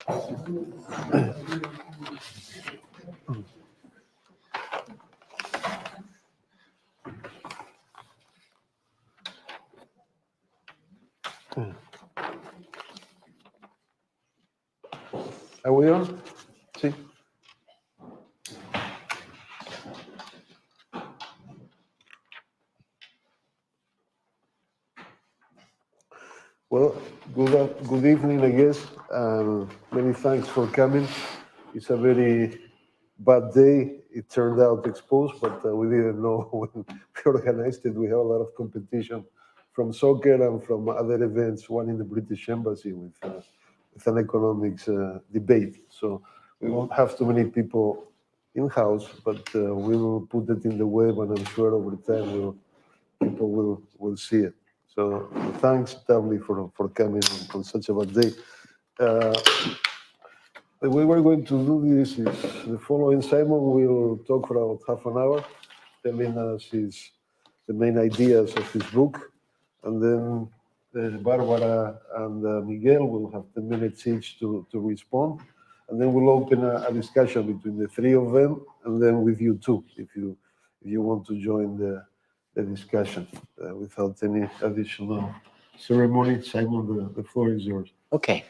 Are we on? Sí. Well, good evening, I guess, and many thanks for coming. It's a very bad day. It turned out exposed, but we didn't know when we organized it. We have a lot of competition from soccer and from other events, one in the British Embassy with an economics debate. So we won't have too many people in-house, but we will put it in the web, and I'm sure over time people will see it. So thanks, Tabli, for coming on such a bad day. The way we're going to do this is the following. Simon will talk for about half an hour, telling us the main ideas of his book. And then Bárbara and Miguel will have 10 minutes each to respond. And then we'll open a discussion between the three of them, and then with you too, if you want to join the discussion without any additional ceremony. Simon, the floor is yours. Okay.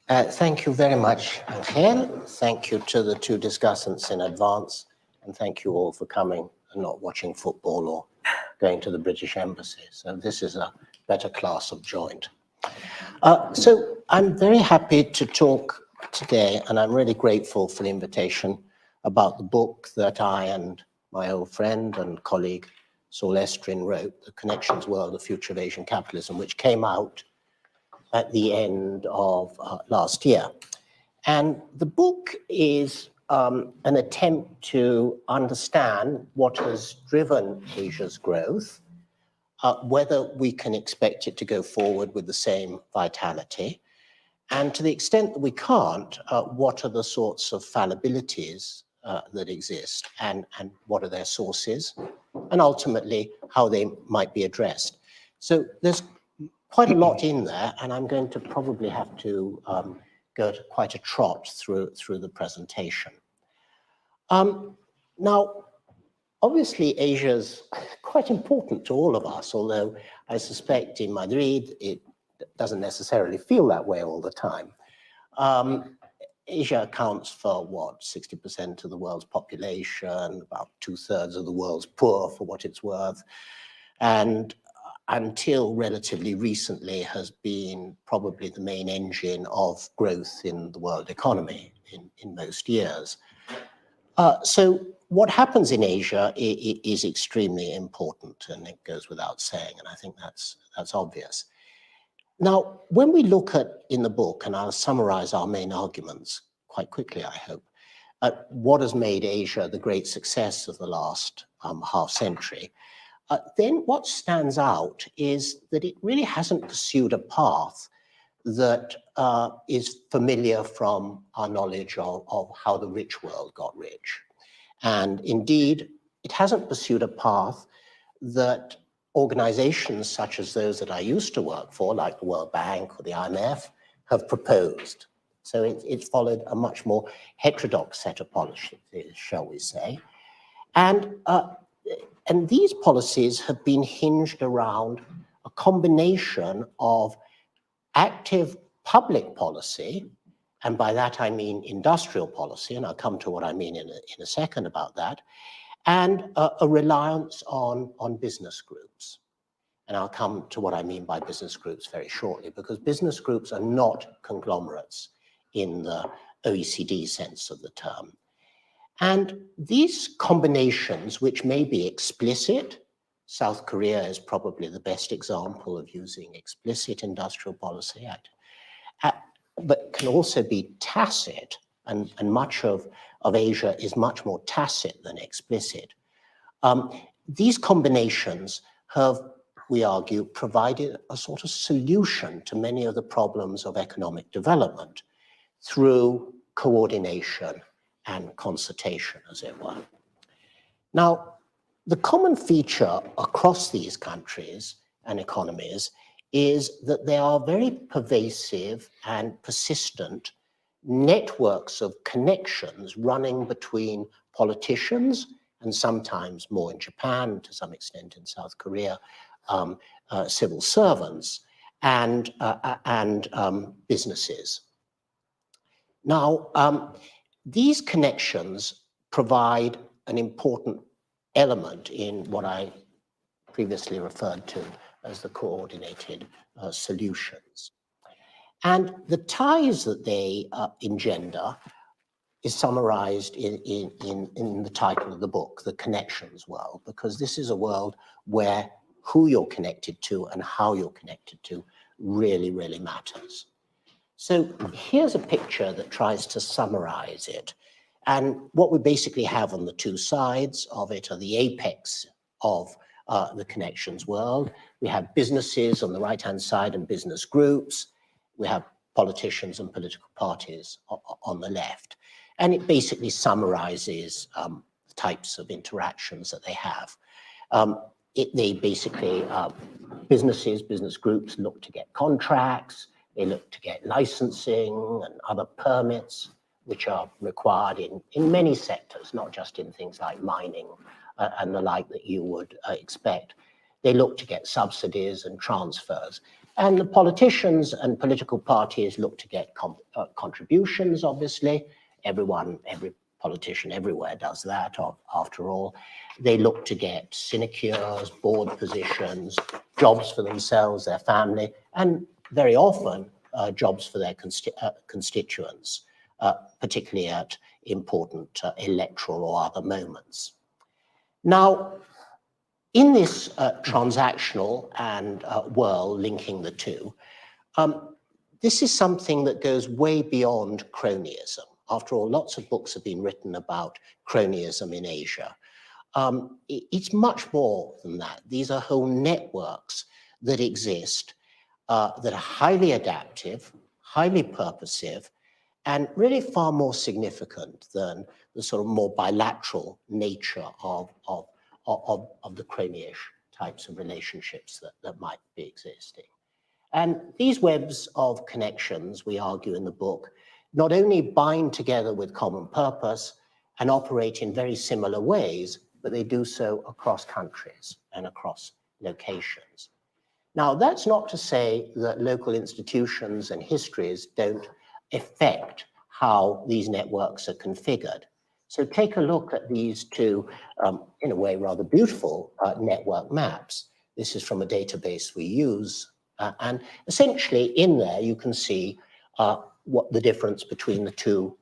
Thank you very much, Angel. Thank you to the two discussants in advance, and thank you all for coming and not watching football or going to the British Embassy. So this is a better class of joint. So I'm very happy to talk today, and I'm really grateful for the invitation, about the book that I and my old friend and colleague Saul Estrin wrote, The Connections World, The Future of Asian Capitalism, which came out at the end of last year. And the book is an attempt to understand what has driven Asia's growth, whether we can expect it to go forward with the same vitality, and to the extent that we can't, what are the sorts of fallibilities that exist, and what are their sources, and ultimately how they might be addressed. So there's quite a lot in there, and I'm going to probably have to go to quite a trot through the presentation. Now, obviously, Asia's quite important to all of us, although I suspect in Madrid it doesn't necessarily feel that way all the time. Asia accounts for, what, 60% of the world's population, about 2/3 of the world's poor, for what it's worth, and until relatively recently has been probably the main engine of growth in the world economy in most years. So what happens in Asia is extremely important, and it goes without saying, and I think that's obvious. Now, when we look in the book, and I'll summarize our main arguments quite quickly, I hope, at what has made Asia the great success of the last half century, then what stands out is that it really hasn't pursued a path that is familiar from our knowledge of how the rich world got rich. And indeed, it hasn't pursued a path that organizations such as those that I used to work for, like the World Bank or the IMF, have proposed. So it's followed a much more heterodox set of policies, shall we say. And these policies have been hinged around a combination of active public policy, and by that I mean industrial policy, and I'll come to what I mean in a second about that, and a reliance on business groups. And I'll come to what I mean by business groups very shortly, because business groups are not conglomerates in the OECD sense of the term. And these combinations, which may be explicit, South Korea is probably the best example of using explicit industrial policy, but can also be tacit, and much of Asia is much more tacit than explicit. These combinations have, we argue, provided a sort of solution to many of the problems of economic development through coordination and consultation, as it were. Now, the common feature across these countries and economies is that they are very pervasive and persistent networks of connections running between politicians, and sometimes more in Japan, to some extent in South Korea, civil servants, and businesses. Now, these connections provide an important element in what I previously referred to as the coordinated solutions. And the ties that they engender is summarized in the title of the book, The Connections World, because this is a world where who you're connected to and how you're connected to really, really matters. So here's a picture that tries to summarize it. And what we basically have on the two sides of it are the apex of the connections world. We have businesses on the right-hand side and business groups. We have politicians and political parties on the left. And it basically summarizes the types of interactions that they have. They basically, business groups look to get contracts, they look to get licensing and other permits, which are required in many sectors, not just in things like mining and the like that you would expect. They look to get subsidies and transfers. And the politicians and political parties look to get contributions, obviously. Every politician everywhere does that, after all. They look to get sinecures, board positions, jobs for themselves, their family, and very often jobs for their constituents, particularly at important electoral or other moments. Now, in this transactional and world linking the two, this is something that goes way beyond cronyism. After all, lots of books have been written about cronyism in Asia. It's much more than that. These are whole networks that exist that are highly adaptive, highly purposive, and really far more significant than the sort of more bilateral nature of the crony-ish types of relationships that might be existing. And these webs of connections, we argue in the book, not only bind together with common purpose and operate in very similar ways, but they do so across countries and across locations. Now, that's not to say that local institutions and histories don't affect how these networks are configured. So take a look at these two, in a way, rather beautiful network maps. This is from a database we use. And essentially in there, you can see what the difference between the two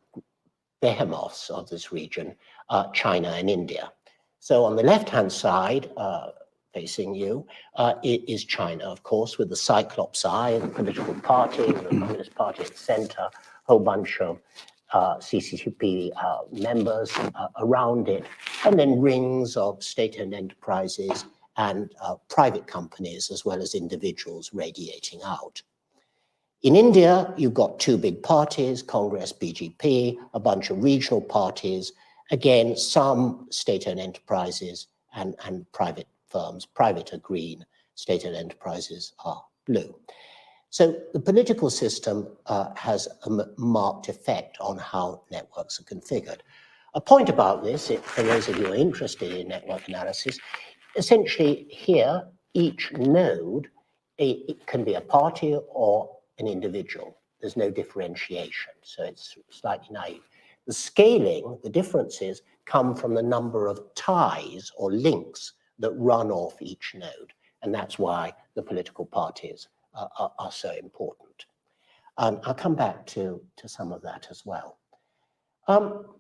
behemoths of this region, China and India. So on the left-hand side, facing you, it is China, of course, with the Cyclops eye, the political party, the Communist Party at the center, a whole bunch of CCP members around it, and then rings of state-owned enterprises and private companies, as well as individuals radiating out. In India, you've got two big parties, Congress, BJP, a bunch of regional parties, again, some state-owned enterprises and private firms. Private are green, state-owned enterprises are blue. So the political system has a marked effect on how networks are configured. A point about this, for those of you who are interested in network analysis, essentially here, each node, it can be a party or an individual. There's no differentiation, so it's slightly naive. The scaling, the differences, come from the number of ties or links that run off each node, and that's why the political parties are so important. I'll come back to some of that as well.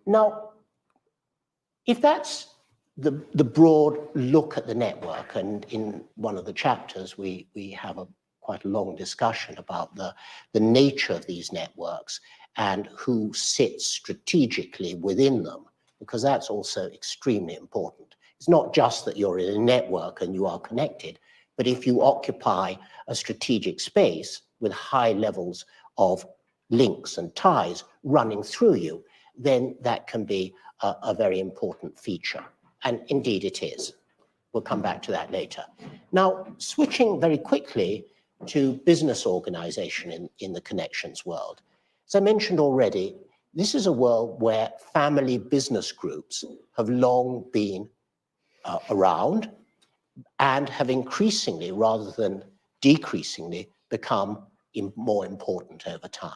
Now, if that's the broad look at the network, and in one of the chapters, we have quite a long discussion about the nature of these networks and who sits strategically within them, because that's also extremely important. It's not just that you're in a network and you are connected, but if you occupy a strategic space with high levels of links and ties running through you, then that can be a very important feature. And indeed it is. We'll come back to that later. Now, switching very quickly to business organization in the connections world. As I mentioned already, this is a world where family business groups have long been around and have increasingly, rather than decreasingly, become more important over time.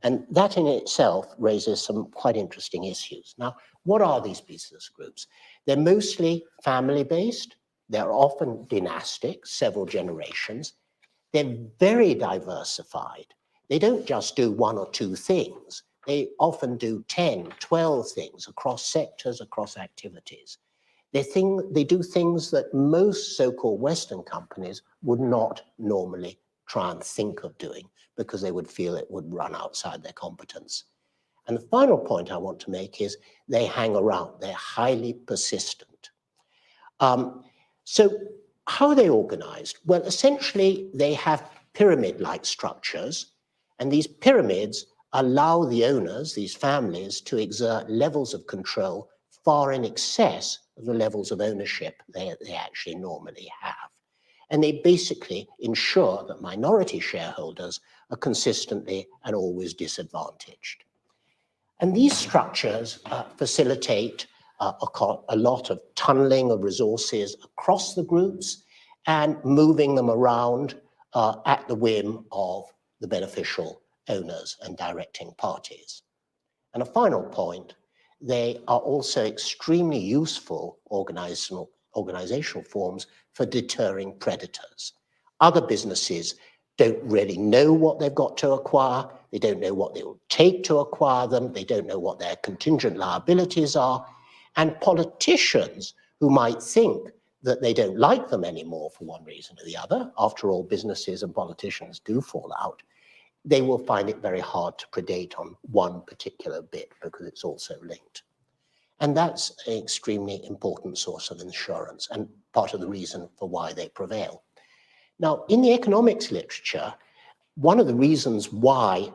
And that in itself raises some quite interesting issues. Now, what are these business groups? They're mostly family-based. They're often dynastic, several generations. They're very diversified. They don't just do one or two things. They often do 10, 12 things across sectors, across activities. They do things that most so-called Western companies would not normally try and think of doing because they would feel it would run outside their competence. And the final point I want to make is they hang around. They're highly persistent. So how are they organized? Well, essentially, they have pyramid-like structures, and these pyramids allow the owners, these families, to exert levels of control far in excess of the levels of ownership they actually normally have. And they basically ensure that minority shareholders are consistently and always disadvantaged. And these structures facilitate a lot of tunneling of resources across the groups and moving them around at the whim of the beneficial owners and directing parties. And a final point, they are also extremely useful organizational forms for deterring predators. Other businesses don't really know what they've got to acquire. They don't know what it will take to acquire them. They don't know what their contingent liabilities are. And politicians who might think that they don't like them anymore for one reason or the other, after all, businesses and politicians do fall out, they will find it very hard to predate on one particular bit because it's also linked. And that's an extremely important source of insurance and part of the reason for why they prevail. Now, in the economics literature, one of the reasons why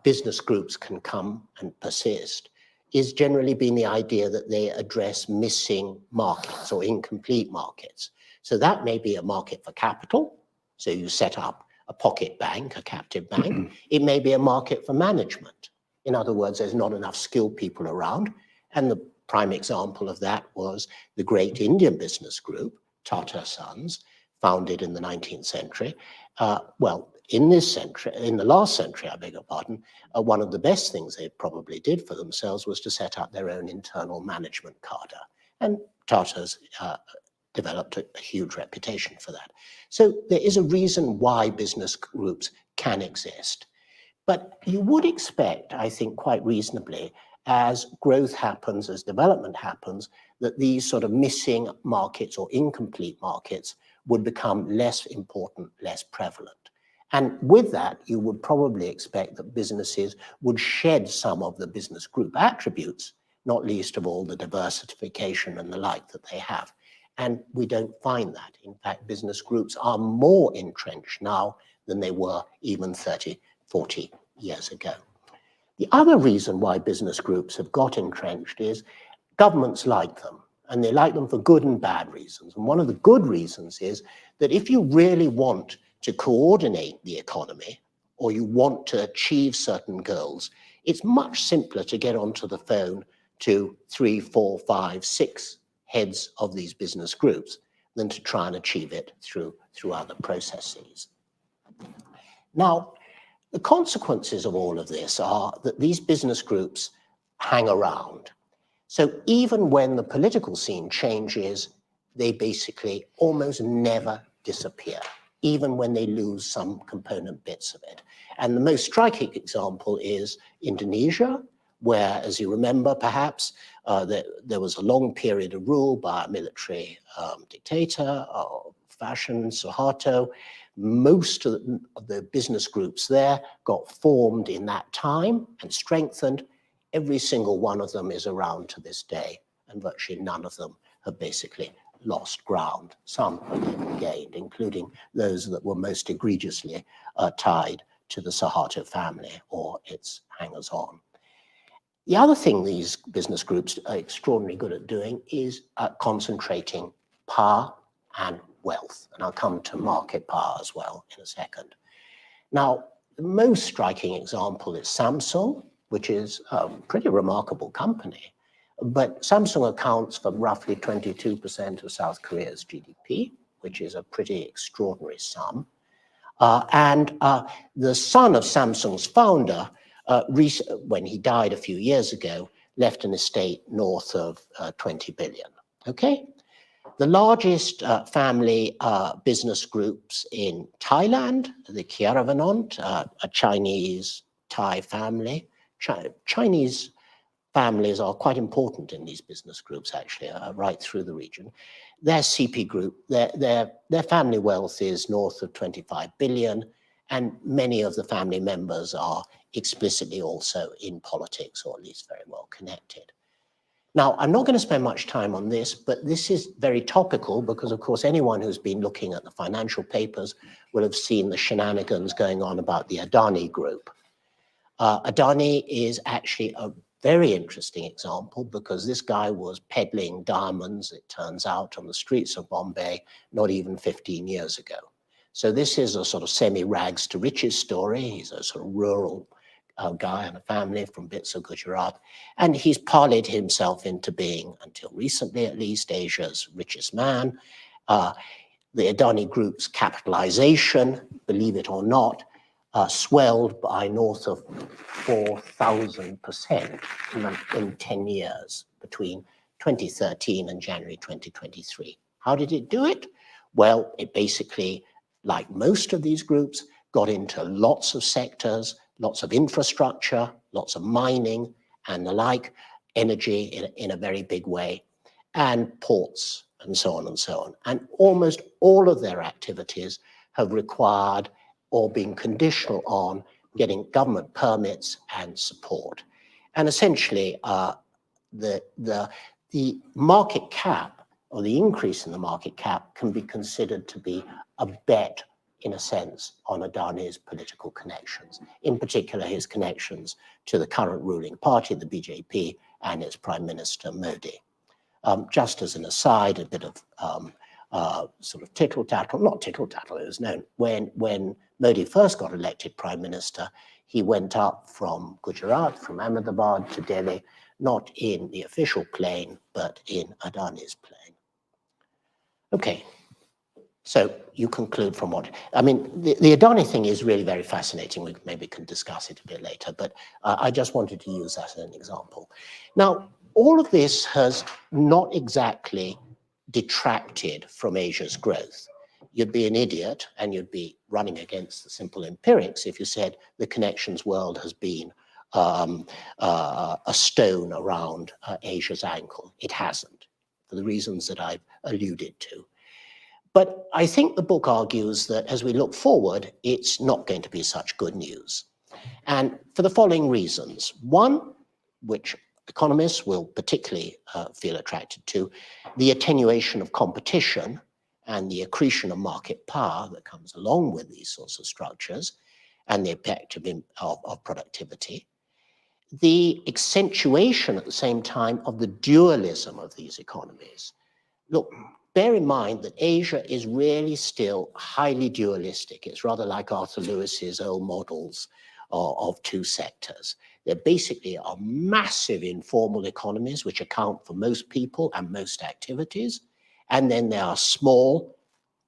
business groups can come and persist is generally been the idea that they address missing markets or incomplete markets. So that may be a market for capital. So you set up a pocket bank, a captive bank. It may be a market for management. In other words, there's not enough skilled people around. And the prime example of that was the great Indian business group, Tata Sons, founded in the 19th century. In the last century, I beg your pardon, one of the best things they probably did for themselves was to set up their own internal management cadre. And Tata's developed a huge reputation for that. So there is a reason why business groups can exist. But you would expect, I think quite reasonably, as growth happens, as development happens, that these sort of missing markets or incomplete markets would become less important, less prevalent. And with that, you would probably expect that businesses would shed some of the business group attributes, not least of all the diversification and the like that they have. And we don't find that. In fact, business groups are more entrenched now than they were even 30, 40 years ago. The other reason why business groups have got entrenched is governments like them, and they like them for good and bad reasons. And one of the good reasons is that if you really want to coordinate the economy or you want to achieve certain goals, it's much simpler to get onto the phone to 3, 4, 5, 6 heads of these business groups than to try and achieve it through other processes. Now, the consequences of all of this are that these business groups hang around. So even when the political scene changes, they basically almost never disappear, even when they lose some component bits of it. And the most striking example is Indonesia, where, as you remember, perhaps, there was a long period of rule by a military dictator of fashion, Suharto. Most of the business groups there got formed in that time and strengthened. Every single one of them is around to this day, and virtually none of them have basically lost ground. Some have even gained, including those that were most egregiously tied to the Suharto family or its hangers-on. The other thing these business groups are extraordinarily good at doing is concentrating power and wealth. And I'll come to market power as well in a second. Now, most striking example is Samsung, which is a pretty remarkable company. But Samsung accounts for roughly 22% of South Korea's GDP, which is a pretty extraordinary sum. The son of Samsung's founder, when he died a few years ago, left an estate north of 20 billion. Okay? The largest family business groups in Thailand, the Kearavanant, a Chinese Thai family. Chinese families are quite important in these business groups, actually, right through the region. Their CP group, their family wealth is north of 25 billion, and many of the family members are explicitly also in politics, or at least very well connected. Now, I'm not going to spend much time on this, but this is very topical because, of course, anyone who's been looking at the financial papers will have seen the shenanigans going on about the Adani group. Adani is actually a very interesting example because this guy was peddling diamonds, it turns out, on the streets of Bombay not even 15 years ago. So this is a sort of semi-rags to riches story. He's a sort of rural guy and a family from bits of Gujarat. And he's parlayed himself into being, until recently at least, Asia's richest man. The Adani Group's capitalization, believe it or not, swelled by north of 4,000% in 10 years between 2013 and January 2023. How did it do it? Well, it basically, like most of these groups, got into lots of sectors, lots of infrastructure, lots of mining and the like, energy in a very big way, and ports and so on and so on. And almost all of their activities have required or been conditional on getting government permits and support. And essentially, the market cap, or the increase in the market cap, can be considered to be a bet, in a sense, on Adani's political connections, in particular his connections to the current ruling party, the BJP, and its Prime Minister Modi. Just as an aside, a bit of sort of tittle-tattle, not tittle-tattle, it was known, when Modi first got elected Prime Minister, he went up from Gujarat, from Ahmedabad to Delhi, not in the official plane, but in Adani's plane. Okay. So you conclude from what, I mean, the Adani thing is really very fascinating. We maybe can discuss it a bit later, but I just wanted to use that as an example. Now, all of this has not exactly detracted from Asia's growth. You'd be an idiot and you'd be running against the simple empirics if you said the connections world has been a stone around Asia's ankle. It hasn't, for the reasons that I've alluded to. But I think the book argues that as we look forward, it's not going to be such good news. And for the following reasons. One, which economists will particularly feel attracted to, the attenuation of competition and the accretion of market power that comes along with these sorts of structures and the effect of productivity. The accentuation at the same time of the dualism of these economies. Look, bear in mind that Asia is really still highly dualistic. It's rather like Arthur Lewis's old models of two sectors. There basically are massive informal economies which account for most people and most activities. And then there are small,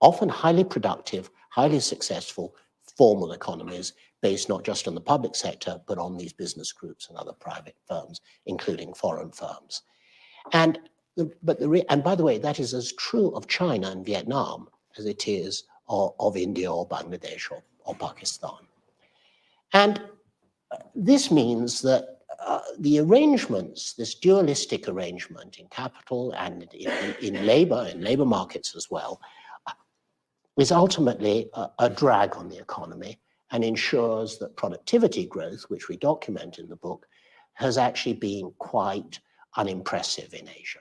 often highly productive, highly successful formal economies based not just on the public sector, but on these business groups and other private firms, including foreign firms. And by the way, that is as true of China and Vietnam as it is of India or Bangladesh or Pakistan. And this means that the arrangements, this dualistic arrangement in capital and in labor markets as well, is ultimately a drag on the economy and ensures that productivity growth, which we document in the book, has actually been quite unimpressive in Asia.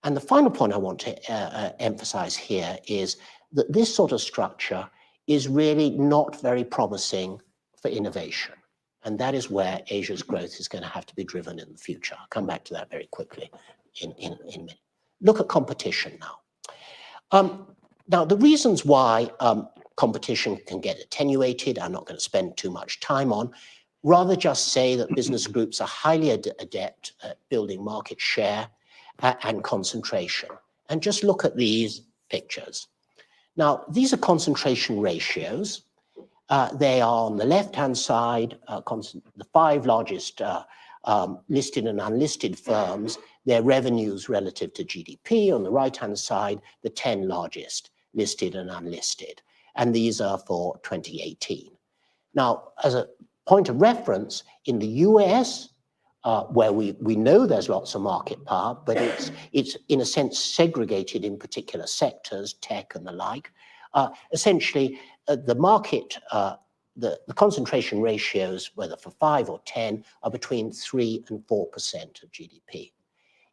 And the final point I want to emphasize here is that this sort of structure is really not very promising for innovation. And that is where Asia's growth is going to have to be driven in the future. I'll come back to that very quickly in a minute. Look at competition now. Now, the reasons why competition can get attenuated. I'm not going to spend too much time on. Rather just say that business groups are highly adept at building market share and concentration. And just look at these pictures. Now, these are concentration ratios. They are on the left-hand side, the 5 largest listed and unlisted firms, their revenues relative to GDP. On the right-hand side, the 10 largest listed and unlisted. And these are for 2018. Now, as a point of reference, in the US, where we know there's lots of market power, but it's in a sense segregated in particular sectors, tech and the like. Essentially, the market, the concentration ratios, whether for 5 or 10, are between 3 and 4% of GDP.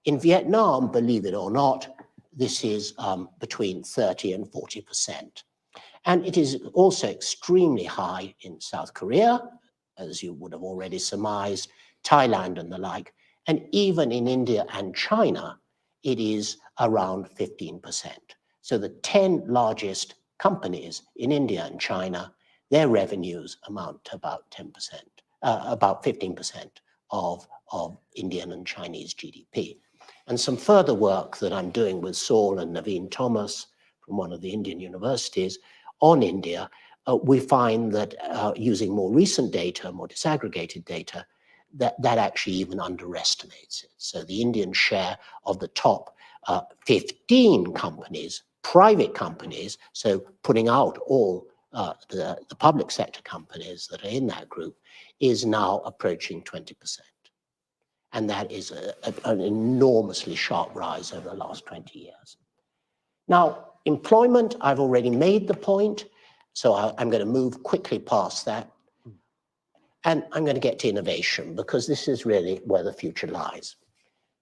In Vietnam, believe it or not, this is between 30 and 40%. And it is also extremely high in South Korea, as you would have already surmised, Thailand and the like. And even in India and China, it is around 15%. So the 10 largest companies in India and China, their revenues amount to about 10%, about 15% of Indian and Chinese GDP. And some further work that I'm doing with Saul and Naveen Thomas from one of the Indian universities on India, we find that using more recent data, more disaggregated data, that actually even underestimates it. So the Indian share of the top 15 companies, private companies, so putting out all the public sector companies that are in that group, is now approaching 20%. And that is an enormously sharp rise over the last 20 years. Now, employment, I've already made the point, so I'm going to move quickly past that. And I'm going to get to innovation, because this is really where the future lies.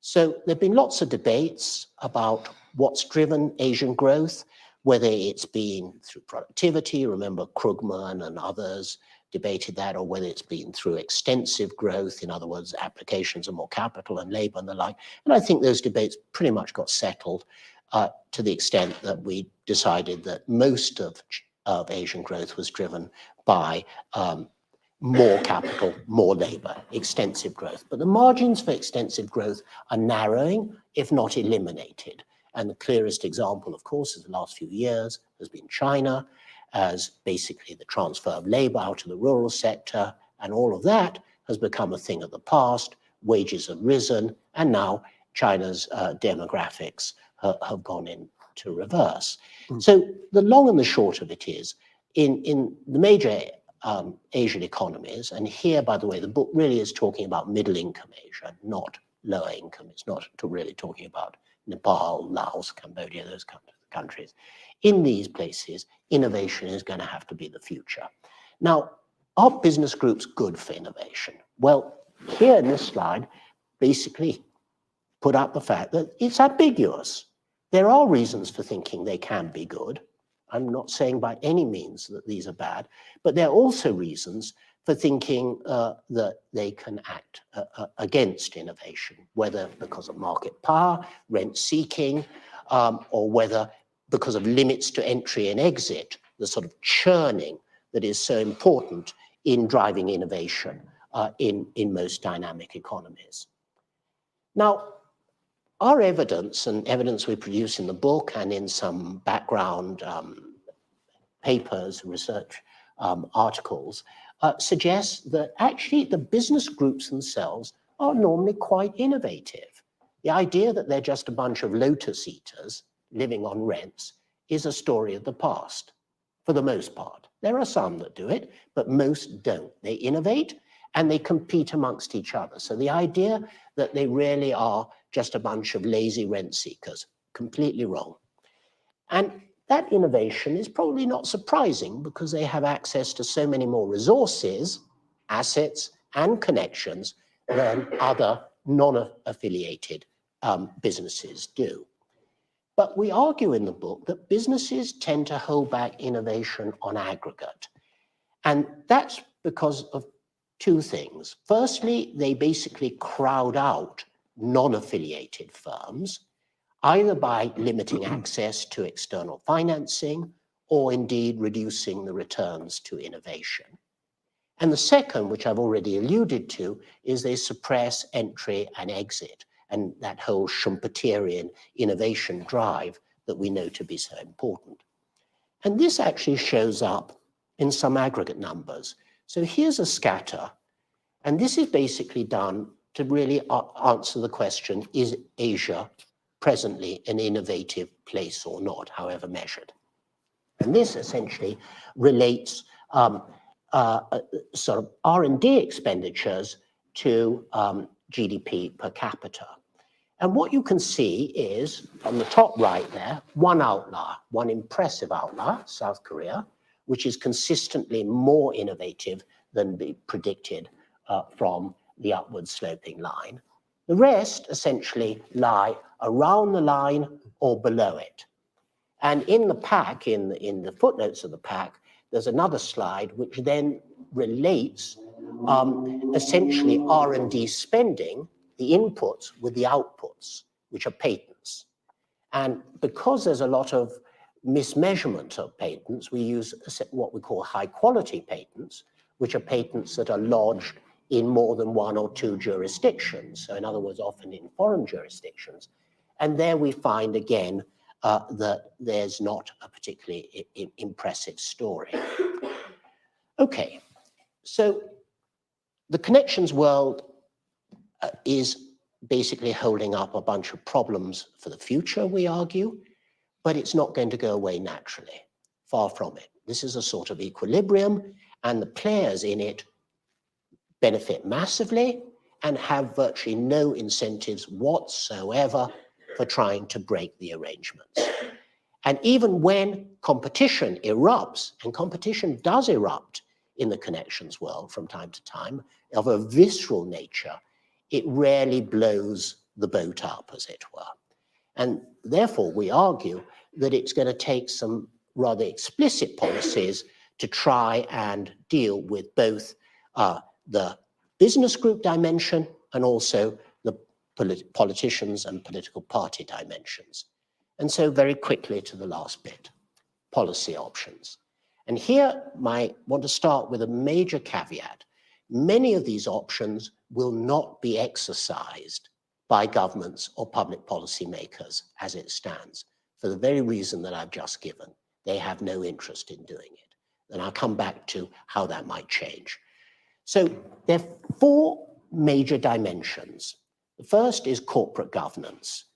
So there have been lots of debates about what's driven Asian growth, whether it's been through productivity, remember Krugman and others debated that, or whether it's been through extensive growth, in other words, applications of more capital and labor and the like. And I think those debates pretty much got settled to the extent that we decided that most of Asian growth was driven by more capital, more labor, extensive growth. But the margins for extensive growth are narrowing, if not eliminated. And the clearest example, of course, in the last few years has been China, as basically the transfer of labor out of the rural sector, and all of that has become a thing of the past. Wages have risen, and now China's demographics have gone into reverse. So the long and the short of it is, in the major Asian economies, and here, by the way, the book really is talking about middle-income Asia, not lower income. It's not really talking about Nepal, Laos, Cambodia, those countries. In these places, innovation is going to have to be the future. Now, are business groups good for innovation? Well, here in this slide, basically put up the fact that it's ambiguous. There are reasons for thinking they can be good. I'm not saying by any means that these are bad, but there are also reasons for thinking that they can act against innovation, whether because of market power, rent seeking, or whether because of limits to entry and exit, the sort of churning that is so important in driving innovation in most dynamic economies. Now, our evidence, and evidence we produce in the book and in some background papers, research articles, suggests that actually the business groups themselves are normally quite innovative. The idea that they're just a bunch of lotus eaters living on rents is a story of the past, for the most part. There are some that do it, but most don't. They innovate and they compete amongst each other. So the idea that they really are just a bunch of lazy rent seekers, completely wrong. And that innovation is probably not surprising, because they have access to so many more resources, assets, and connections than other non-affiliated businesses do. But we argue in the book that businesses tend to hold back innovation on aggregate. And that's because of two things. Firstly, they basically crowd out non-affiliated firms, either by limiting access to external financing or indeed reducing the returns to innovation. And the second, which I've already alluded to, is they suppress entry and exit, and that whole Schumpeterian innovation drive that we know to be so important. And this actually shows up in some aggregate numbers. So here's a scatter, and this is basically done to really answer the question, is Asia presently an innovative place or not, however measured? And this essentially relates sort of R&D expenditures to GDP per capita. And what you can see is, on the top right there, one outlier, one impressive outlier, South Korea, which is consistently more innovative than be predicted from the upward sloping line. The rest essentially lie around the line or below it. And in the pack, in the footnotes of the pack, there's another slide which then relates essentially R&D spending, the inputs with the outputs, which are patents. And because there's a lot of mismeasurement of patents, we use what we call high quality patents, which are patents that are lodged in more than one or two jurisdictions. So in other words, often in foreign jurisdictions. And there we find again that there's not a particularly impressive story. Okay, so the connections world is basically holding up a bunch of problems for the future, we argue, but it's not going to go away naturally, far from it. This is a sort of equilibrium, and the players in it benefit massively and have virtually no incentives whatsoever for trying to break the arrangements. And even when competition erupts, and competition does erupt in the connections world from time to time, of a visceral nature, it rarely blows the boat up, as it were. And therefore, we argue that it's going to take some rather explicit policies to try and deal with both the business group dimension and also the politicians and political party dimensions. And so very quickly to the last bit, policy options. And here I want to start with a major caveat. Many of these options will not be exercised by governments or public policy makers as it stands, for the very reason that I've just given. They have no interest in doing it. And I'll come back to how that might change. So there are four major dimensions. The first is corporate governance.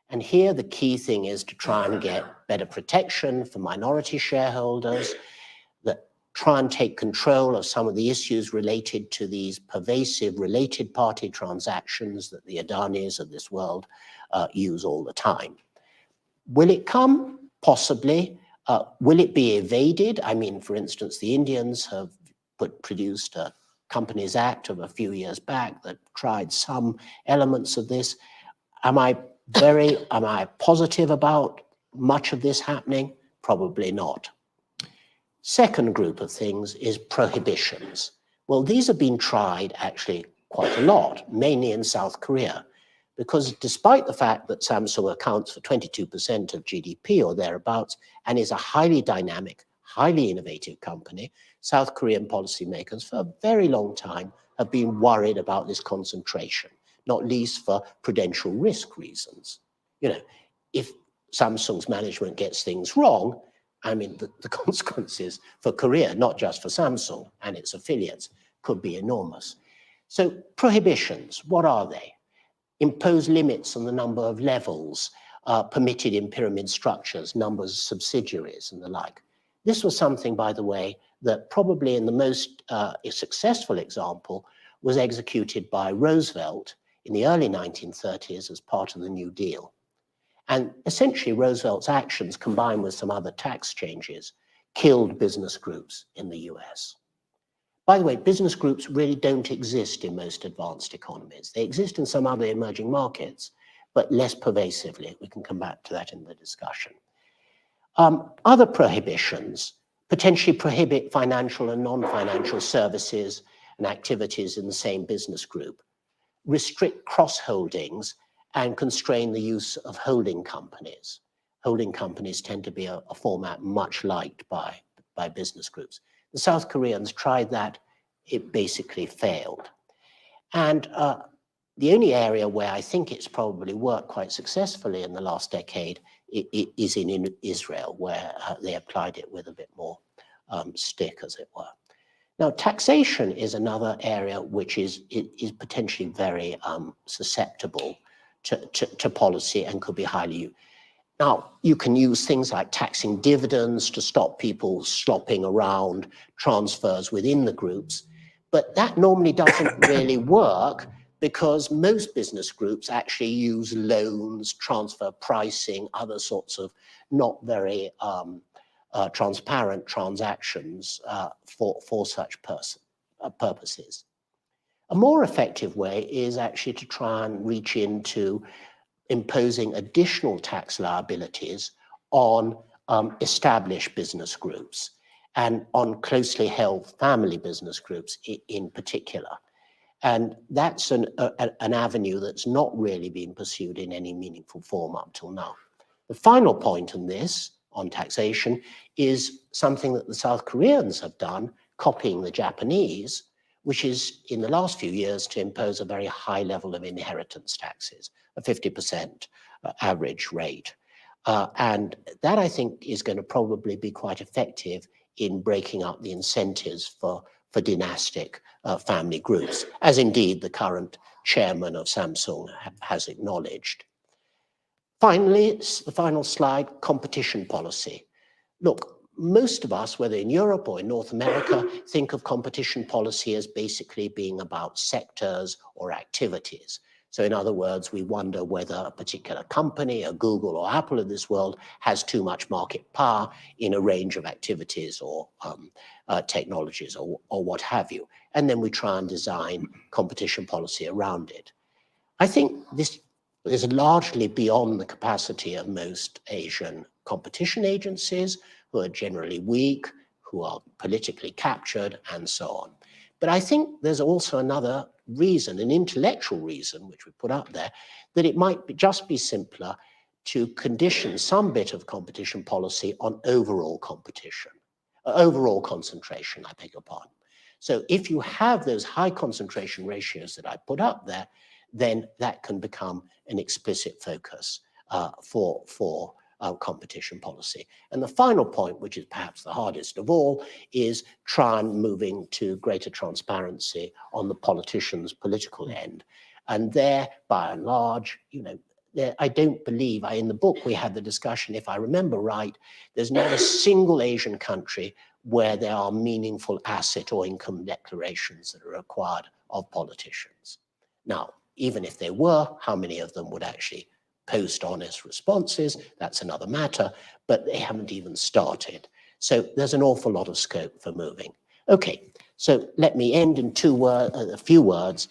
And here the key thing is to try and get better protection for minority shareholders, that try and take control of some of the issues related to these pervasive related party transactions that the Adanis of this world use all the time. Will it come? Possibly. Will it be evaded? I mean, for instance, the Indians have produced a Companies Act of a few years back that tried some elements of this. Am I positive about much of this happening? Probably not. Second group of things is prohibitions. Well, these have been tried actually quite a lot, mainly in South Korea, because despite the fact that Samsung accounts for 22% of GDP or thereabouts and is a highly dynamic, highly innovative company, South Korean policymakers for a very long time have been worried about this concentration, not least for prudential risk reasons. You know, if Samsung's management gets things wrong, I mean, the consequences for Korea, not just for Samsung and its affiliates, could be enormous. So prohibitions, what are they? Impose limits on the number of levels permitted in pyramid structures, numbers of subsidiaries and the like. This was something, by the way, that probably in the most successful example was executed by Roosevelt in the early 1930s as part of the New Deal. And essentially Roosevelt's actions, combined with some other tax changes, killed business groups in the US. By the way, business groups really don't exist in most advanced economies. They exist in some other emerging markets, but less pervasively. We can come back to that in the discussion. Other prohibitions potentially prohibit financial and non-financial services and activities in the same business group, restrict cross-holdings and constrain the use of holding companies. holding companies tend to be a format much liked by business groups. The South Koreans tried that. It basically failed. And the only area where I think it's probably worked quite successfully in the last decade is in Israel, where they applied it with a bit more stick, as it were. Now, taxation is another area which is potentially very susceptible to policy and could be highly used. Now, you can use things like taxing dividends to stop people slopping around transfers within the groups, but that normally doesn't really work because most business groups actually use loans, transfer pricing, other sorts of not very transparent transactions for such purposes. A more effective way is actually to try and reach into imposing additional tax liabilities on established business groups and on closely held family business groups in particular. And that's an avenue that's not really been pursued in any meaningful form up till now. The final point on this, on taxation, is something that the South Koreans have done, copying the Japanese, which is in the last few years to impose a very high level of inheritance taxes, a 50% average rate. And that, I think, is going to probably be quite effective in breaking up the incentives for dynastic family groups, as indeed the current chairman of Samsung has acknowledged. Finally, the final slide, competition policy. Look, most of us, whether in Europe or in North America, think of competition policy as basically being about sectors or activities. So in other words, we wonder whether a particular company, a Google or Apple of this world, has too much market power in a range of activities or technologies or what have you. And then we try and design competition policy around it. I think this is largely beyond the capacity of most Asian competition agencies, who are generally weak, who are politically captured, and so on. But I think there's also another reason, an intellectual reason, which we put up there, that it might just be simpler to condition some bit of competition policy on overall competition, overall concentration, I beg your pardon. So if you have those high concentration ratios that I put up there, then that can become an explicit focus for competition policy. And the final point, which is perhaps the hardest of all, is try and moving to greater transparency on the politicians' political end. And there, by and large, you know, I don't believe, in the book we had the discussion, if I remember right, there's not a single Asian country where there are meaningful asset or income declarations that are required of politicians. Now, even if there were, how many of them would actually post honest responses? That's another matter, but they haven't even started. So there's an awful lot of scope for moving. Okay, so let me end in a few words.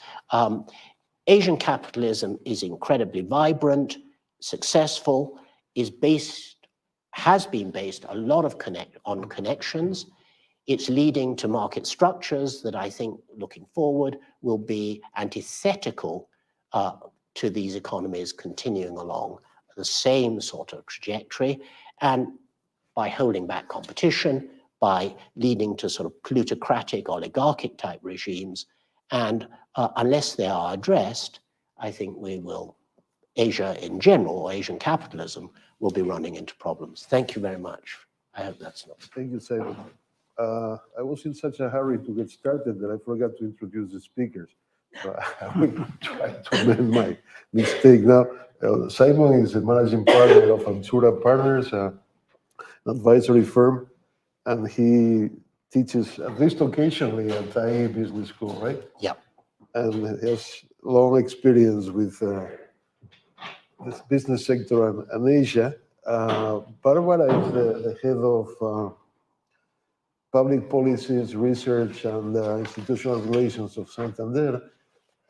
Asian capitalism is incredibly vibrant, successful, has been based a lot on connections. It's leading to market structures that I think, looking forward, will be antithetical to these economies continuing along the same sort of trajectory. And by holding back competition, by leading to sort of plutocratic, oligarchic type regimes, and unless they are addressed, I think Asia in general, or Asian capitalism, will be running into problems. Thank you very much. I hope that's not. Thank you, Simon. I was in such a hurry to get started that I forgot to introduce the speakers. So I will try to amend my mistake now. Simon is the managing partner of Altura Partners, an advisory firm, and he teaches, at least occasionally, at IE Business School, right? Yeah. And he has long experience with this business sector and Asia. Bárbara is the head of public policies, research, and institutional relations of Santander.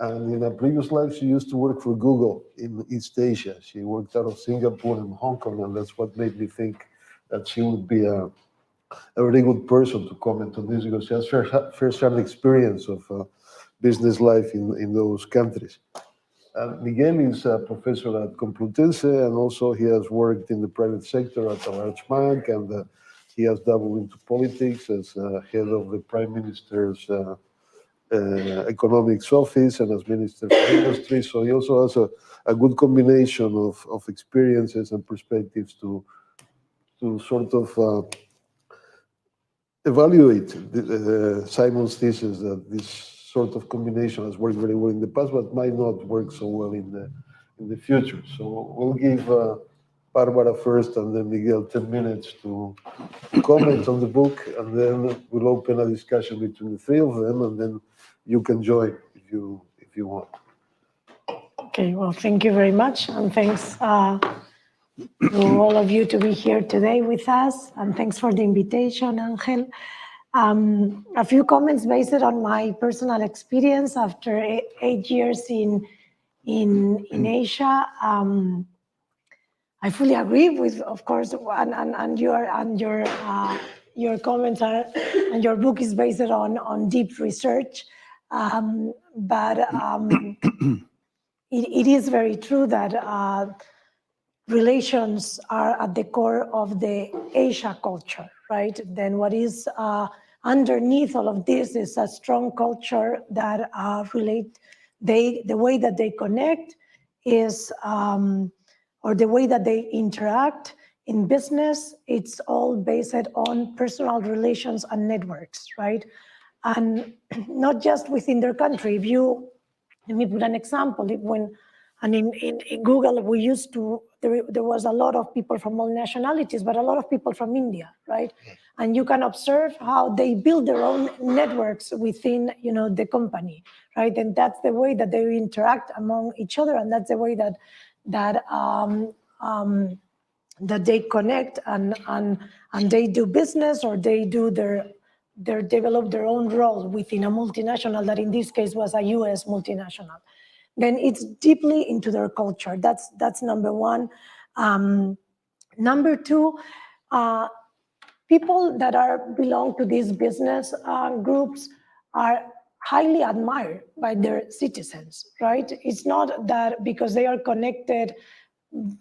And in a previous life, she used to work for Google in East Asia. She worked out of Singapore and Hong Kong, and that's what made me think that she would be a very good person to comment on this, because she has first-hand experience of business life in those countries. Miguel is a professor at Complutense, and also he has worked in the private sector at a large bank, and he has dabbled into politics as head of the Prime Minister's Economics Office and as Minister for Industry. So he also has a good combination of experiences and perspectives to sort of evaluate Simon's thesis that this sort of combination has worked very well in the past, but might not work so well in the future. So we'll give Bárbara first, and then Miguel 10 minutes to comment on the book, and then we'll open a discussion between the three of them, and then you can join if you want. Okay, well, thank you very much, and thanks to all of you to be here today with us, and thanks for the invitation, Angel. A few comments based on my personal experience after 8 years in Asia. I fully agree with, of course, and your comments are, and your book is based on deep research, but it is very true that relations are at the core of the Asia culture, right? Then what is underneath all of this is a strong culture that the way that they connect is, or the way that they interact in business, it's all based on personal relations and networks, right? And not just within their country. Let me put an example. In Google, we used to, there was a lot of people from all nationalities, but a lot of people from India, right? And you can observe how they build their own networks within, the company, right? And that's the way that they interact among each other, and that's the way that they connect and they do business, or they do develop their own role within a multinational that in this case was a US multinational. Then it's deeply into their culture. That's number one. Number two, people that belong to these business groups are highly admired by their citizens, right? It's not that because they are connected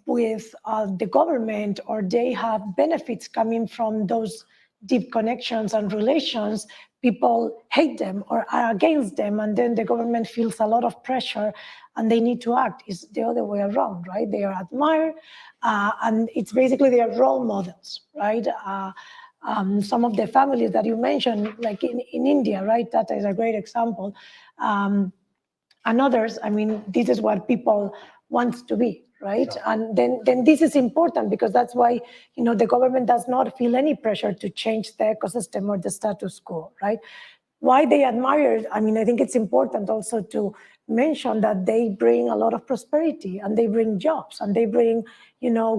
with the government or they have benefits coming from those deep connections and relations, people hate them or are against them, and then the government feels a lot of pressure and they need to act. It's the other way around, right? They are admired, and it's basically they are role models, right? Some of the families that you mentioned, like in India, right? That is a great example. And others, I mean, this is what people want to be, right? Sure. And then this is important because that's why, the government does not feel any pressure to change the ecosystem or the status quo, right? Why they admire, I mean, I think it's important also to mention that they bring a lot of prosperity and they bring jobs and they bring,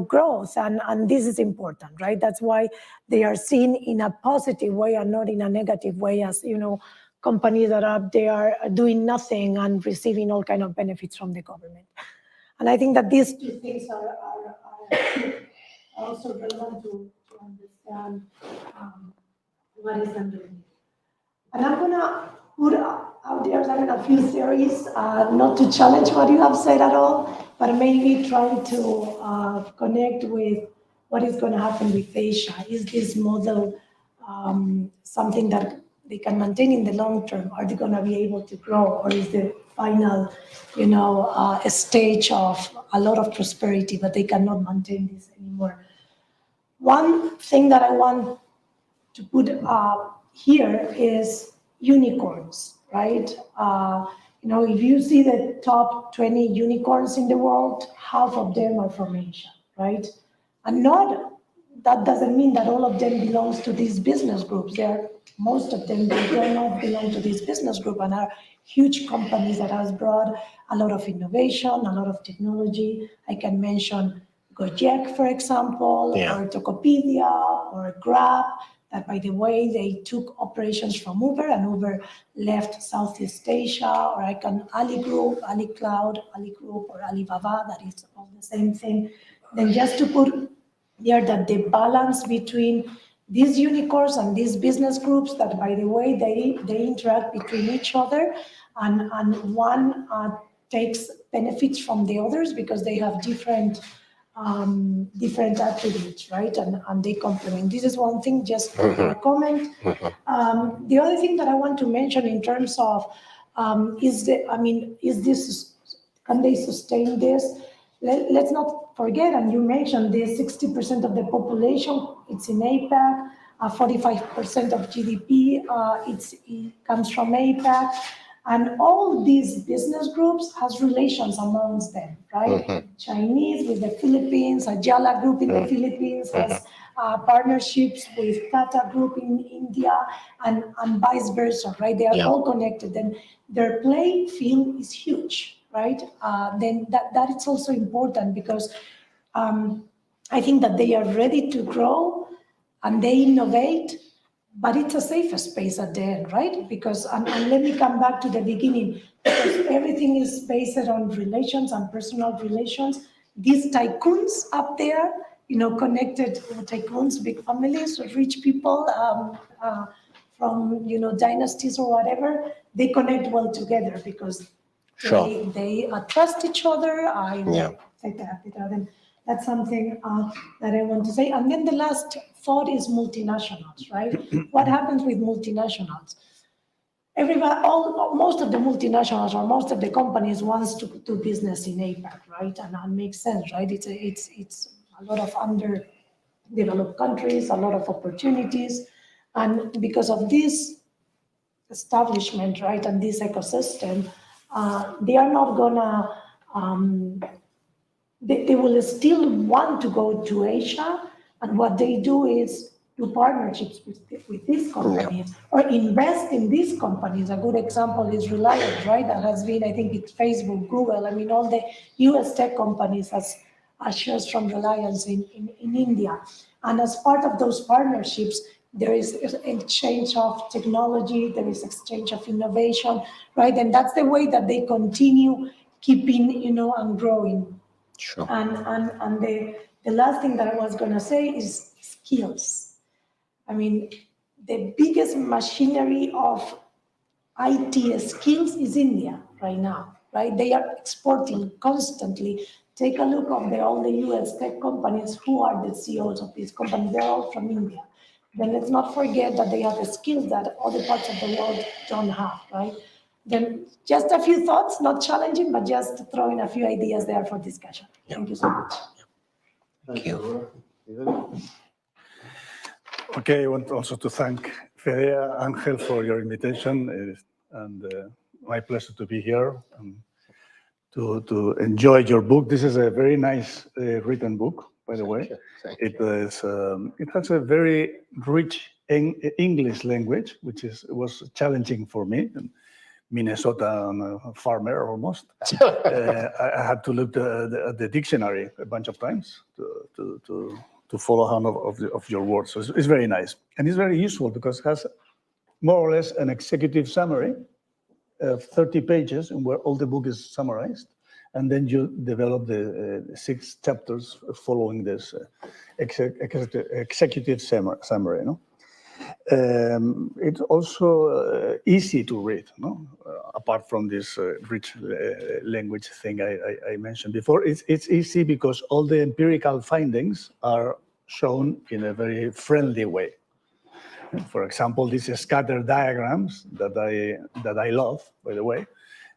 growth, and this is important, right? That's why they are seen in a positive way and not in a negative way as, companies that they are doing nothing and receiving all kind of benefits from the government. And I think that these two things are also relevant to understand what is underneath. And I'm gonna put out there a few theories, not to challenge what you have said at all, but maybe trying to connect with what is gonna happen with Asia. Is this model something that they can maintain in the long term? Are they gonna be able to grow, or is the final, a stage of a lot of prosperity, but they cannot maintain this anymore? One thing that I want to put here is unicorns, right? If you see the top 20 unicorns in the world, half of them are from Asia, right? And that doesn't mean that all of them belongs to these business groups. Most of them, they do not belong to this business group and are huge companies that has brought a lot of innovation, a lot of technology. I can mention Gojek, for example, or Tokopedia, or Grab, that, by the way, they took operations from Uber, and Uber left Southeast Asia, or I can Ali Group, Ali Cloud, Ali Group, or Alibaba, that is all the same thing. Then just to put there that the balance between these unicorns and these business groups, that, by the way, they interact between each other, and one takes benefits from the others because they have different attributes, right? And they complement. This is one thing, just a comment. The other thing that I want to mention in terms of can they sustain this? Let's not forget, and you mentioned this, 60% of the population, it's in APAC, 45% of GDP, it comes from APAC, and all these business groups has relations amongst them, right? Chinese with the Philippines, Ajala Group in the Philippines has partnerships with Tata Group in India, and vice versa, right? They are all connected, and their playing field is huge, right? Then that is also important because I think that they are ready to grow and they innovate, but it's a safer space at the end, right? Because, and let me come back to the beginning, because everything is based on relations and personal relations. These tycoons up there, connected tycoons, big families, rich people from, dynasties or whatever, they connect well together because they trust each other. That's something that I want to say. And then the last thought is multinationals, right? What happens with multinationals? Most of the multinationals or most of the companies wants to do business in APAC, right? And that makes sense, right? It's a lot of underdeveloped countries, a lot of opportunities. And because of this establishment, right, and this ecosystem, they are not gonna, they will still want to go to Asia, and what they do is do partnerships with these companies or invest in these companies. A good example is Reliance, right? That has been, I think it's Facebook, Google, all the US tech companies has shares from Reliance in India. And as part of those partnerships, there is exchange of technology, there is exchange of innovation, right? And that's the way that they continue keeping, and growing. Sure. And the last thing that I was going to say is skills. The biggest machinery of IT skills is India right now, right? They are exporting constantly. Take a look at all the US tech companies. Who are the CEOs of these companies? They're all from India. Then let's not forget that they have the skills that other parts of the world don't have, right? Then just a few thoughts, not challenging, but just throwing a few ideas there for discussion. Thank you so much. Thank you. Okay, I want also to thank Fedea, Angel, for your invitation, and my pleasure to be here and to enjoy your book. This is a very nice written book, by the way. It has a very rich English language, which was challenging for me. Minnesota, I'm a farmer almost. I had to look at the dictionary a bunch of times to follow some of your words. So it's very nice. And it's very useful because it has more or less an executive summary of 30 pages where all the book is summarized. And then you develop the 6 chapters following this executive summary. It's also easy to read, apart from this rich language thing I mentioned before. It's easy because all the empirical findings are shown in a very friendly way. For example, these scatter diagrams that I love, by the way,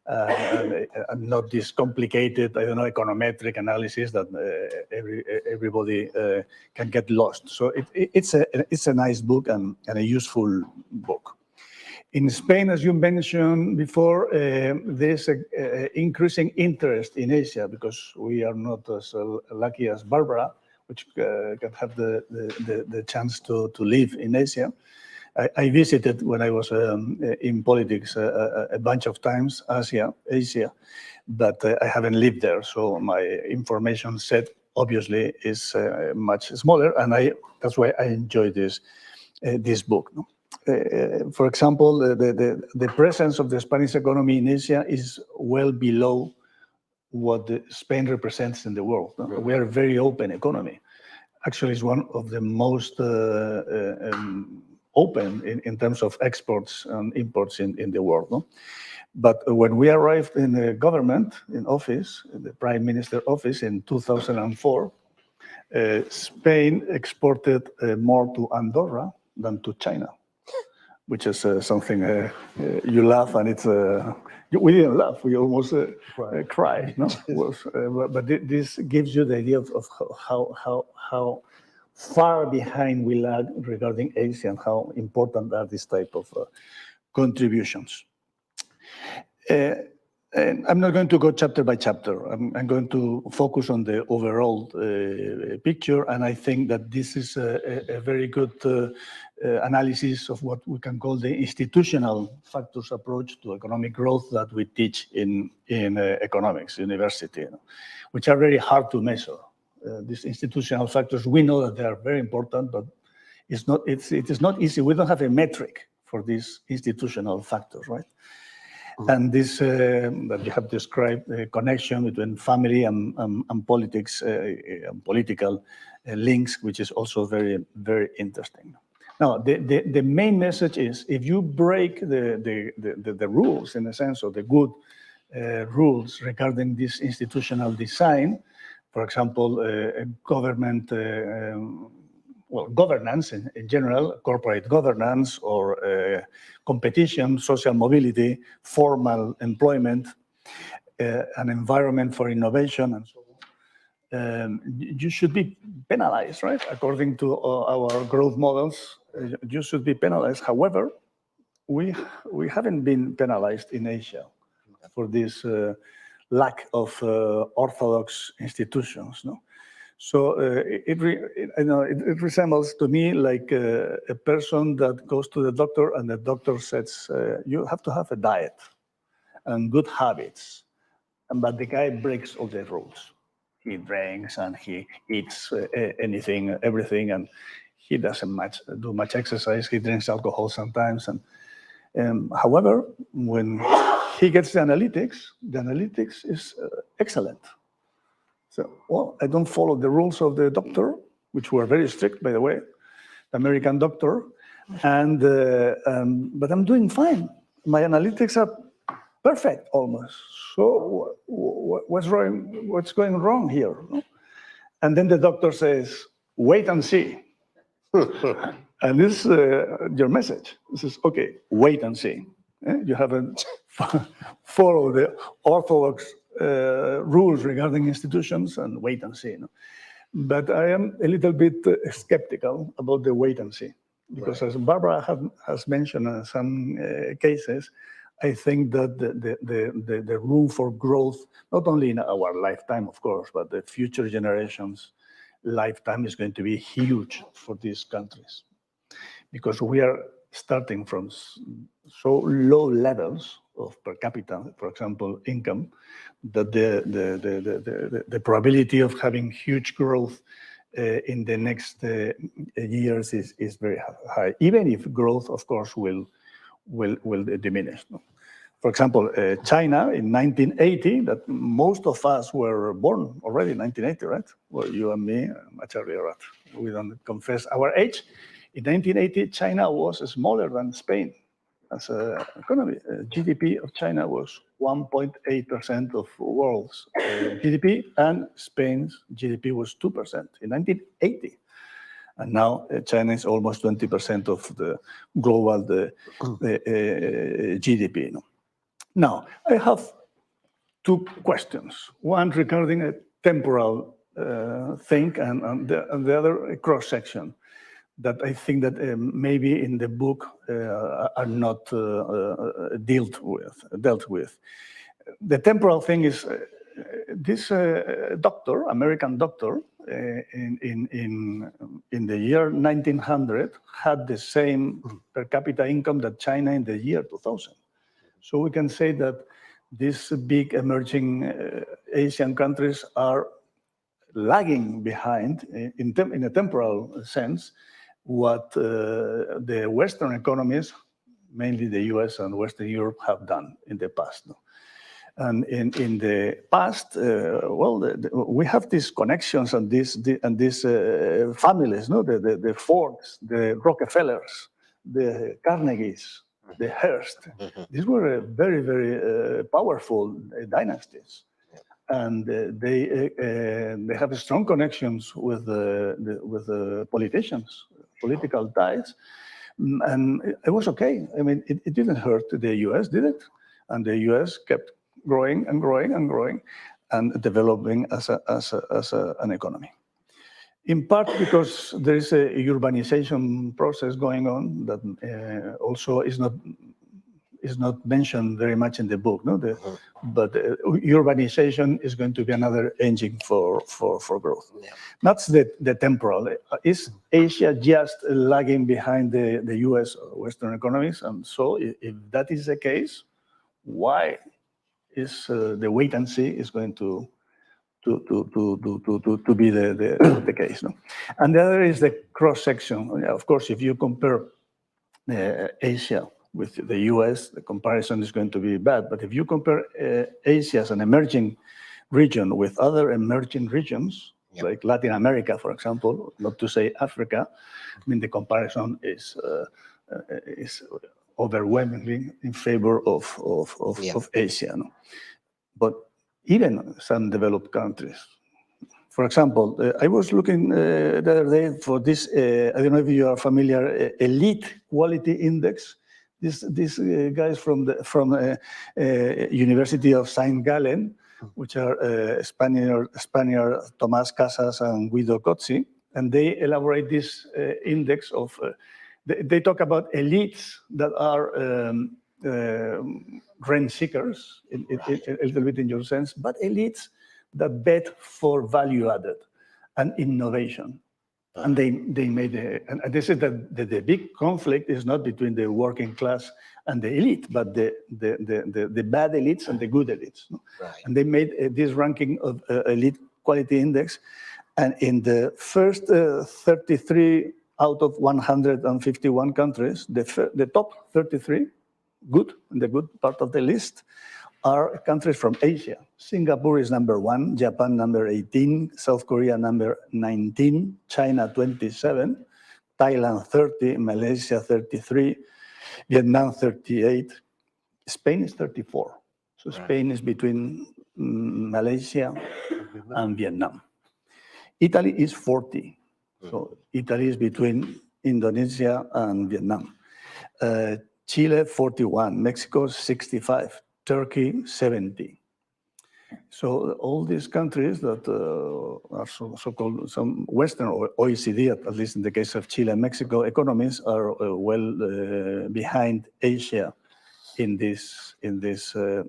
and not this complicated, econometric analysis that everybody can get lost. So it's a nice book and a useful book. In Spain, as you mentioned before, there's increasing interest in Asia because we are not as lucky as Bárbara, which can have the chance to live in Asia. I visited when I was in politics a bunch of times, Asia, but I haven't lived there. So my information set obviously is much smaller, and that's why I enjoy this book. For example, the presence of the Spanish economy in Asia is well below what Spain represents in the world. We are a very open economy. Actually, it's one of the most open in terms of exports and imports in the world. But when we arrived in the government, in office, in the prime minister office in 2004, Spain exported more to Andorra than to China, which is something you laugh, and it's we didn't laugh, we almost cried. No? But this gives you the idea of how far behind we lag regarding Asia and how important are these type of contributions. And I'm not going to go chapter by chapter. I'm going to focus on the overall picture, and I think that this is a very good analysis of what we can call the institutional factors approach to economic growth that we teach in economics university, which are very hard to measure. These institutional factors, we know that they are very important, but it is not easy. We don't have a metric for these institutional factors, right? And this that you have described, the connection between family and politics, and political links, which is also very, very interesting. Now, the main message is, if you break the rules, in a sense, or the good rules regarding this institutional design, for example, government, governance in general, corporate governance, or competition, social mobility, formal employment, an environment for innovation, and so on. You should be penalized, right? According to our growth models, you should be penalized. However, we haven't been penalized in Asia for this lack of orthodox institutions, no? So it resembles to me like a person that goes to the doctor and the doctor says, you have to have a diet and good habits. But the guy breaks all the rules. He drinks and he eats anything, everything, and he doesn't do much exercise. He drinks alcohol sometimes. And however, when he gets the analytics is excellent. So, well, I don't follow the rules of the doctor, which were very strict, by the way, the American doctor, but I'm doing fine. My analytics are perfect, almost. So, what's wrong? What's going wrong here? And then the doctor says, "Wait and see." And this is your message. This is okay. Wait and see. You haven't followed the orthodox rules regarding institutions, and wait and see. No? But I am a little bit skeptical about the wait and see, because as Bárbara has mentioned in some cases, I think that the room for growth, not only in our lifetime, of course, but the future generations' lifetime is going to be huge for these countries, because we are starting from so low levels of per capita, for example, income, that the probability of having huge growth in the next years is very high, even if growth, of course, will diminish. No? For example, China in 1980, that most of us were born already in 1980, right? Well, you and me, much earlier, right? We don't confess our age. In 1980, China was smaller than Spain as an economy. GDP of China was 1.8% of world's GDP, and Spain's GDP was 2% in 1980. And now China is almost 20% of the global GDP. No? Now, I have two questions. One regarding a temporal thing, and the other a cross-section that I think that maybe in the book are not dealt with. The temporal thing is this doctor, American doctor, in the year 1900 had the same per capita income that China in the year 2000. So we can say that these big emerging Asian countries are lagging behind in a temporal sense what the Western economies, mainly the US and Western Europe, have done in the past. No? And in the past, we have these connections and these families, no? The Fords, the Rockefellers, the Carnegies, the Hearst. These were very, very powerful dynasties. And they have strong connections with the politicians, political ties. And it was okay. I mean, it didn't hurt the US, did it? And the US kept growing and growing and growing and developing as an economy. In part because there is a urbanization process going on that also is not mentioned very much in the book, no? But urbanization is going to be another engine for growth. Yeah. That's the temporal. Is Asia just lagging behind the US or Western economies? And so if that is the case, why is the wait and see is going to be the case? No? And the other is the cross-section. Of course, if you compare Asia with the US, the comparison is going to be bad. But if you compare Asia as an emerging region with other emerging regions, like Latin America, for example, not to say Africa, I mean, the comparison is overwhelmingly in favor of Asia. No? But even some developed countries, for example, I was looking the other day for this, I don't know if you are familiar, elite quality index. These guys from University of St. Gallen, which are Spaniard Tomás Casas and Guido Cozzi, and they elaborate this index of, they talk about elites that are rent seekers, a little bit in your sense, but elites that bet for value added and innovation. And they made and they said that the big conflict is not between the working class and the elite, but the bad elites and the good elites. No? Right. And they made this ranking of elite quality index, and in the first 33 out of 151 countries, the top 33, good, the good part of the list, are countries from Asia. Singapore is number 1, Japan number 18, South Korea number 19, China 27, Thailand 30, Malaysia 33, Vietnam 38, Spain is 34. So Spain is between Malaysia and Vietnam. Italy is 40. So Italy is between Indonesia and Vietnam. Chile 41, Mexico 65. Turkey, 70. So all these countries that are so-called some Western or OECD, at least in the case of Chile and Mexico, economies are well behind Asia in this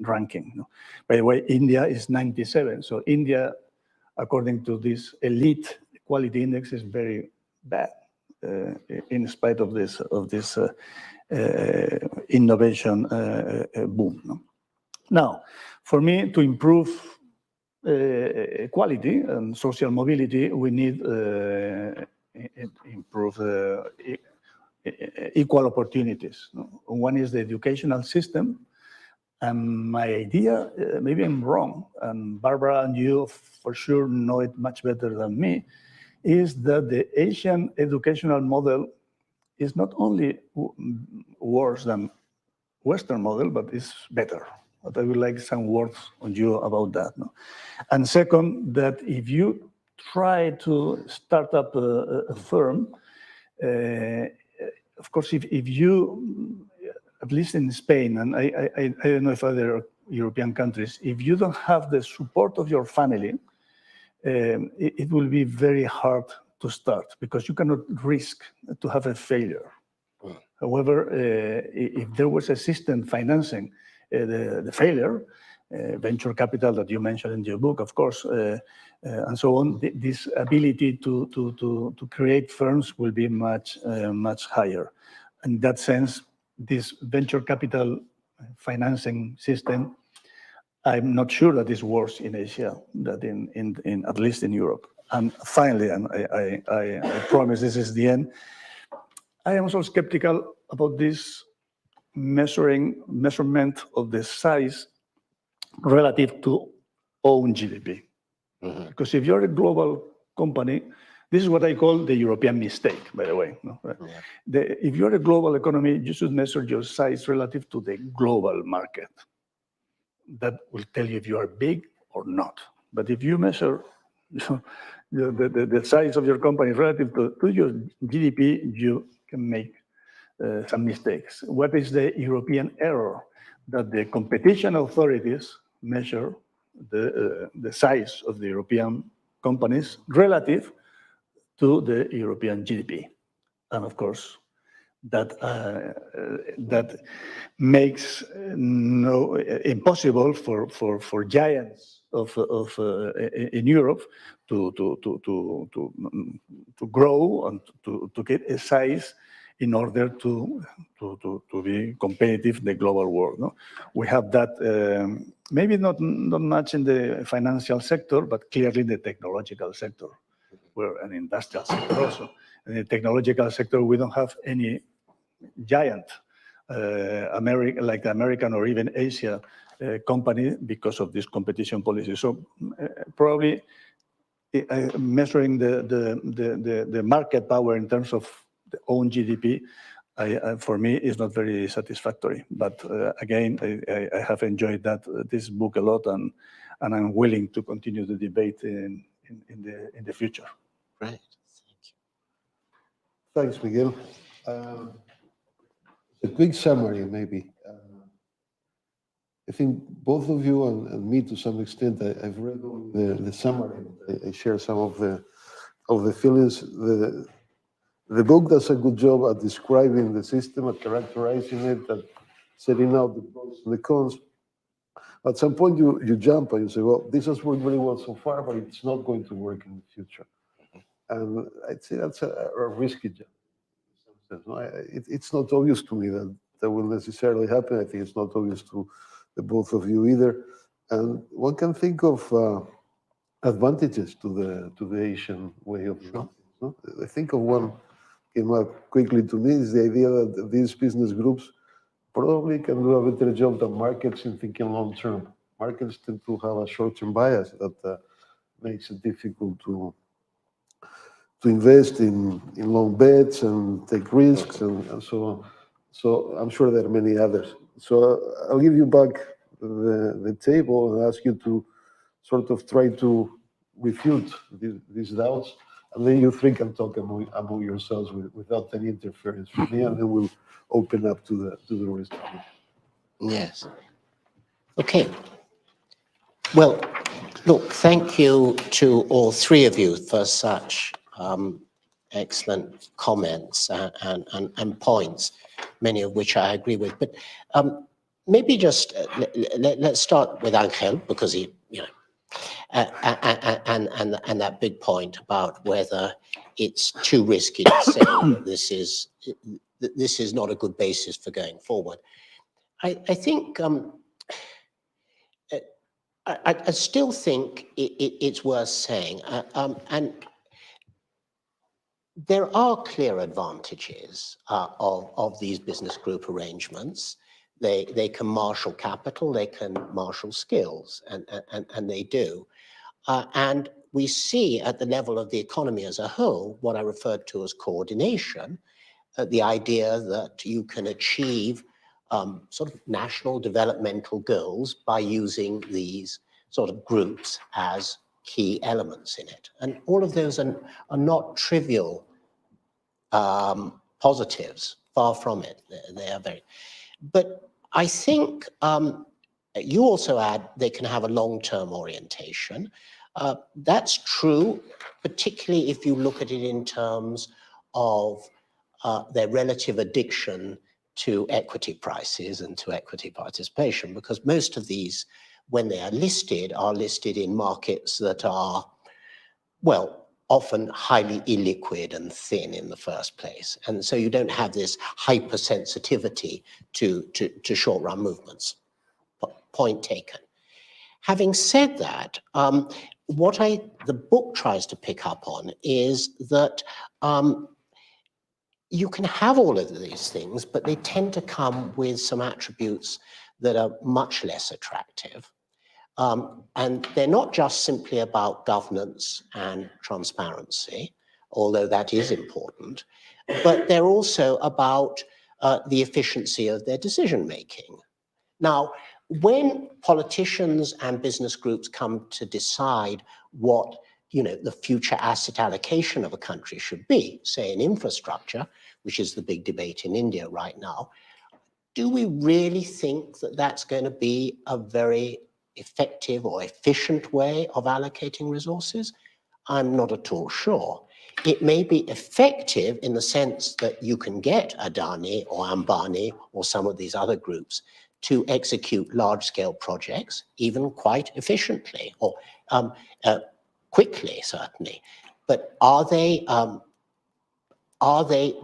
ranking. No? By the way, India is 97. So India, according to this elite quality index, is very bad in spite of this innovation boom. No? Now, for me, to improve equality and social mobility, we need improve equal opportunities. No? One is the educational system. And my idea, maybe I'm wrong, and Bárbara and you for sure know it much better than me, is that the Asian educational model is not only worse than Western model, but it's better. But I would like some words on you about that. No? And second, that if you try to start up a firm, of course, if you, at least in Spain, and I don't know if other European countries, if you don't have the support of your family, it will be very hard to start because you cannot risk to have a failure. However, if there was a system financing the failure, venture capital that you mentioned in your book, of course, and so on, this ability to create firms will be much higher. In that sense, this venture capital financing system, I'm not sure that is worse in Asia than in at least in Europe. And finally, and I promise this is the end, I am also skeptical about this measurement of the size relative to own GDP. Mm-hmm. Because if you're a global company, This is what I call the European mistake, by the way. No? Yeah. If you're a global economy, you should measure your size relative to the global market. That will tell you if you are big or not. But if you measure the size of your company relative to your GDP, you can make some mistakes. What is the European error? That the competition authorities measure the size of the European companies relative to the European GDP. And of course, that makes impossible for giants in Europe to grow and to get a size in order to be competitive in the global world. No? We have that maybe not much in the financial sector, but clearly in the technological sector. We're an industrial sector also. In the technological sector, we don't have any giant like the American or even Asia company because of this competition policy. So probably measuring the market power in terms of the own GDP, for me, is not very satisfactory. But again, I have enjoyed this book a lot, and I'm willing to continue the debate in the future. Right. Thanks, Miguel. A quick summary, maybe. I think both of you and me, to some extent, I've read the summary. I share some of the feelings. The book does a good job at describing the system, at characterizing it, at setting out the pros and the cons. At some point, you jump and you say, well, this has worked very well so far, but it's not going to work in the future. And I'd say that's a risky jump. It's not obvious to me that will necessarily happen. I think it's not obvious to the both of you either. And one can think of advantages to the Asian way of doing things. No? I think of one came up quickly to me is the idea that these business groups probably can do a better job than markets in thinking long term. Markets tend to have a short-term bias that makes it difficult to invest in long bets and take risks and so on. So I'm sure there are many others. So I'll give you back the table and ask you to sort of try to refute these doubts, and then you three can talk among yourselves without any interference from me, and then we'll open up to the rest of you. Yes. Okay. Well, look, thank you to all three of you for such excellent comments and points, many of which I agree with. But maybe just let's start with Angel, because he, and that big point about whether it's too risky to say that this is not a good basis for going forward. I think I still think it's worth saying, and there are clear advantages of these business group arrangements. They can marshal capital, they can marshal skills, and they do. And we see at the level of the economy as a whole, what I referred to as coordination, the idea that you can achieve sort of national developmental goals by using these sort of groups as key elements in it. And all of those are not trivial positives, far from it. They are very, but I think you also add they can have a long-term orientation. That's true, particularly if you look at it in terms of their relative addiction to equity prices and to equity participation, because most of these, when they are listed in markets that are, well, often highly illiquid and thin in the first place. And so you don't have this hypersensitivity to short-run movements. Point taken. Having said that, what the book tries to pick up on is that you can have all of these things, but they tend to come with some attributes that are much less attractive. And they're not just simply about governance and transparency, although that is important, but they're also about the efficiency of their decision making. Now, when politicians and business groups come to decide what the future asset allocation of a country should be, say in infrastructure, which is the big debate in India right now, do we really think that that's going to be a very effective or efficient way of allocating resources? I'm not at all sure. It may be effective in the sense that you can get Adani or Ambani or some of these other groups to execute large-scale projects, even quite efficiently or quickly, certainly. But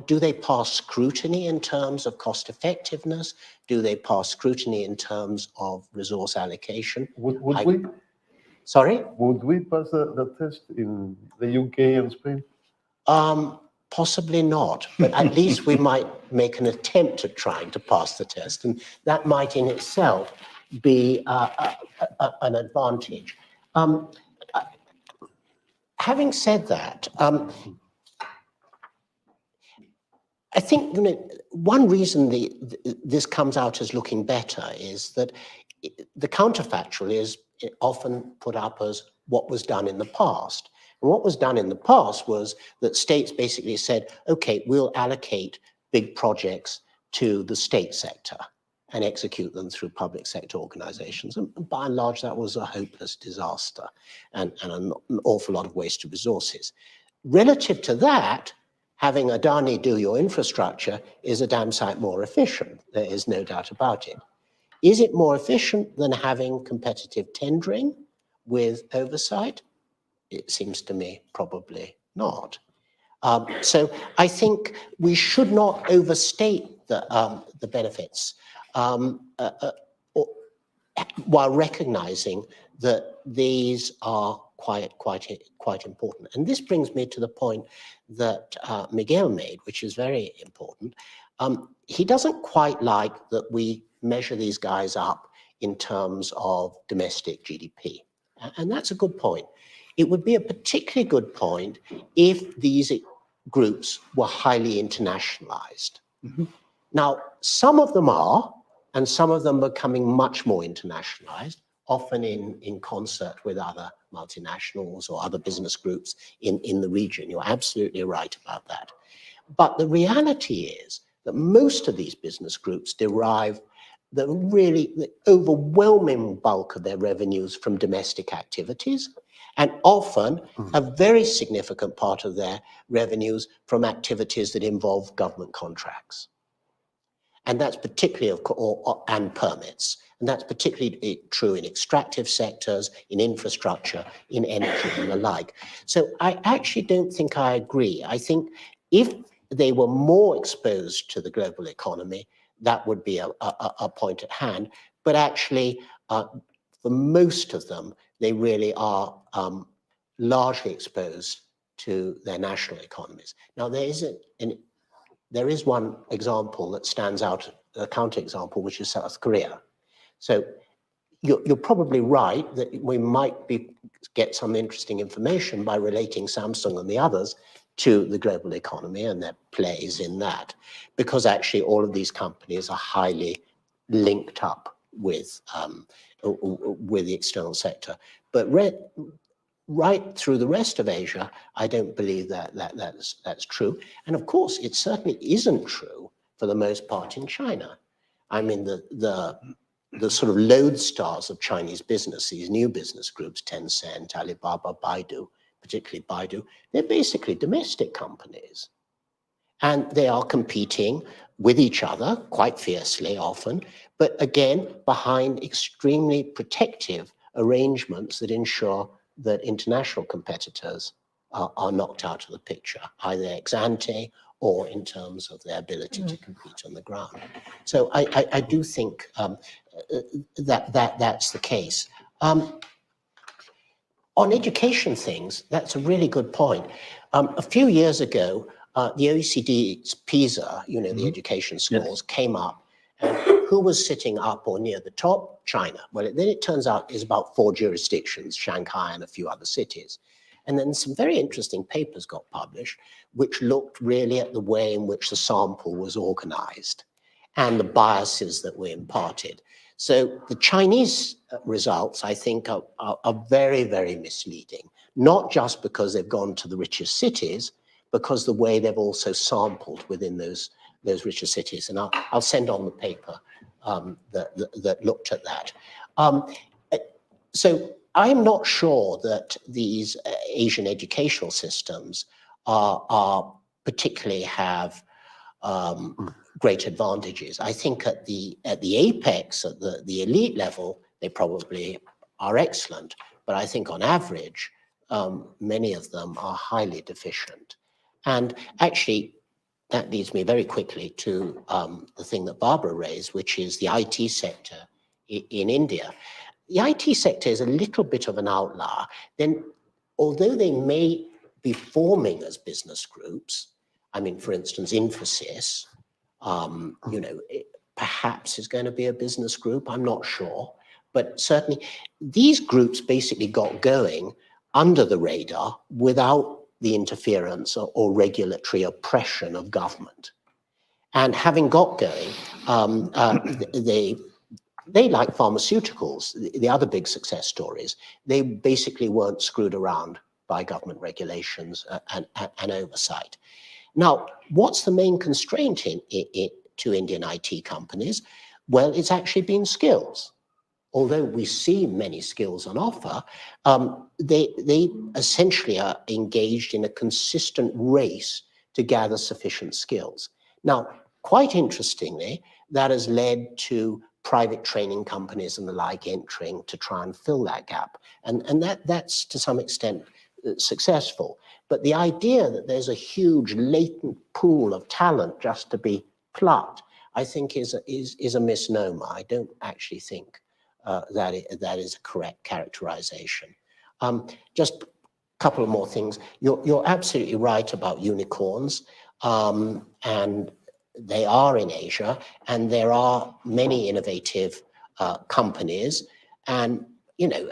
do they pass scrutiny in terms of cost effectiveness? Do they pass scrutiny in terms of resource allocation? Would we? Sorry? Would we pass the test in the UK and Spain? Possibly not, but at least we might make an attempt at trying to pass the test, and that might in itself be an advantage. Having said that, I think one reason this comes out as looking better is that the counterfactual is often put up as what was done in the past. And what was done in the past was that states basically said, okay, we'll allocate big projects to the state sector and execute them through public sector organizations. And by and large, that was a hopeless disaster and an awful lot of wasted resources. Relative to that, having Adani do your infrastructure is a damn sight more efficient. There is no doubt about it. Is it more efficient than having competitive tendering with oversight? It seems to me probably not. So I think we should not overstate the benefits while recognizing that these are quite important. And this brings me to the point that Miguel made, which is very important. He doesn't quite like that we measure these guys up in terms of domestic GDP. And that's a good point. It would be a particularly good point if these groups were highly internationalized. Mm-hmm. Now, some of them are, and some of them are becoming much more internationalized, often in concert with other multinationals or other business groups in the region. You're absolutely right about that. But the reality is that most of these business groups derive the overwhelming bulk of their revenues from domestic activities, and often a very significant part of their revenues from activities that involve government contracts. And that's particularly, and permits. And that's particularly true in extractive sectors, in infrastructure, in energy and the like. So I actually don't think I agree. I think if they were more exposed to the global economy, that would be a point at hand. But actually, for most of them, they really are largely exposed to their national economies. Now, there is one example that stands out, a counterexample, which is South Korea. So you're probably right that we might get some interesting information by relating Samsung and the others to the global economy and their plays in that, because actually all of these companies are highly linked up with the external sector. But right through the rest of Asia, I don't believe that's true. And of course, it certainly isn't true for the most part in China. I mean, the sort of lodestars of Chinese business, these new business groups, Tencent, Alibaba, Baidu, particularly Baidu, they're basically domestic companies. And they are competing with each other quite fiercely often, but again, behind extremely protective arrangements that ensure that international competitors are knocked out of the picture, either ex ante or in terms of their ability to compete on the ground. So I do think that's the case. On education things, that's a really good point. A few years ago, the OECD's PISA, the education scores, came up. And who was sitting up or near the top? China. Well, then it turns out it's about 4 jurisdictions, Shanghai and a few other cities. And then some very interesting papers got published, which looked really at the way in which the sample was organized and the biases that were imparted. So the Chinese results, I think, are very, very misleading, not just because they've gone to the richest cities, because the way they've also sampled within those richer cities. And I'll send on the paper that looked at that. So I'm not sure that these Asian educational systems are particularly have great advantages. I think at the apex, at the elite level, they probably are excellent. But I think on average, many of them are highly deficient. And actually, that leads me very quickly to the thing that Barbara raised, which is the IT sector in India. The IT sector is a little bit of an outlier. Then, although they may be forming as business groups, I mean, for instance, Infosys, perhaps is going to be a business group, I'm not sure. But certainly, these groups basically got going under the radar without the interference or regulatory oppression of government. And having got going, they like pharmaceuticals, the other big success stories, they basically weren't screwed around by government regulations and oversight. Now, what's the main constraint to Indian IT companies? Well, it's actually been skills. Although we see many skills on offer, they essentially are engaged in a consistent race to gather sufficient skills. Now, quite interestingly, that has led to private training companies and the like entering to try and fill that gap. And that's to some extent successful. But the idea that there's a huge latent pool of talent just to be plucked, I think is a misnomer. I don't actually think that is a correct characterization. Just a couple of more things. You're absolutely right about unicorns, and they are in Asia, and there are many innovative companies. And,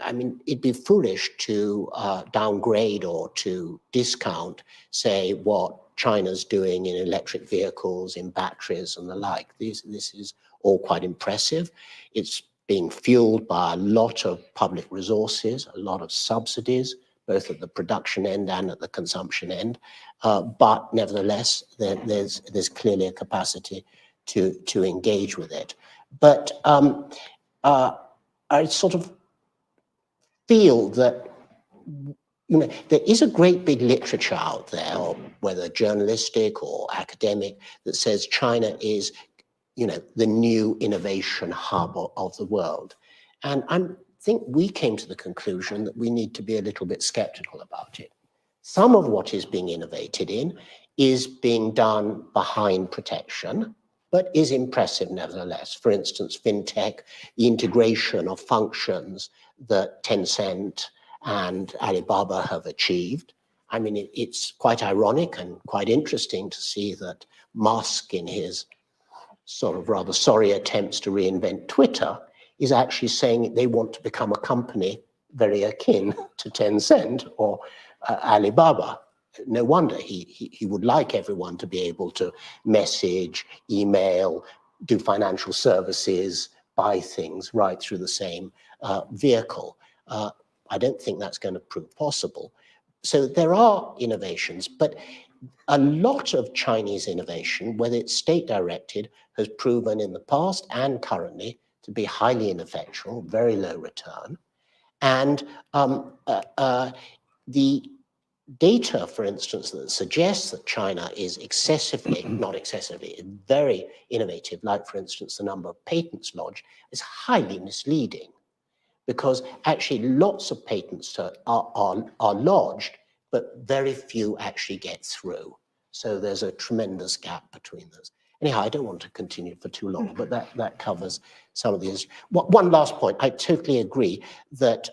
I mean, it'd be foolish to downgrade or to discount, say, what China's doing in electric vehicles, in batteries and the like. This is all quite impressive. It's being fueled by a lot of public resources, a lot of subsidies, both at the production end and at the consumption end. But nevertheless, there's clearly a capacity to engage with it. But I sort of feel that there is a great big literature out there, or whether journalistic or academic, that says China is the new innovation hub of the world. And I think we came to the conclusion that we need to be a little bit skeptical about it. Some of what is being innovated in is being done behind protection, but is impressive nevertheless. For instance, fintech, the integration of functions that Tencent and Alibaba have achieved. I mean, it's quite ironic and quite interesting to see that Musk, in his sort of rather sorry attempts to reinvent Twitter, is actually saying they want to become a company very akin to Tencent or Alibaba. No wonder he would like everyone to be able to message, email, do financial services, buy things right through the same vehicle. I don't think that's going to prove possible. So there are innovations, but a lot of Chinese innovation, whether it's state-directed, has proven in the past and currently to be highly ineffectual, very low return. And the data, for instance, that suggests that China is excessively, not excessively, very innovative, like, for instance, the number of patents lodged, is highly misleading, because actually lots of patents are lodged, but very few actually get through. So there's a tremendous gap between those. Anyhow, I don't want to continue for too long, but that covers some of these. One last point, I totally agree that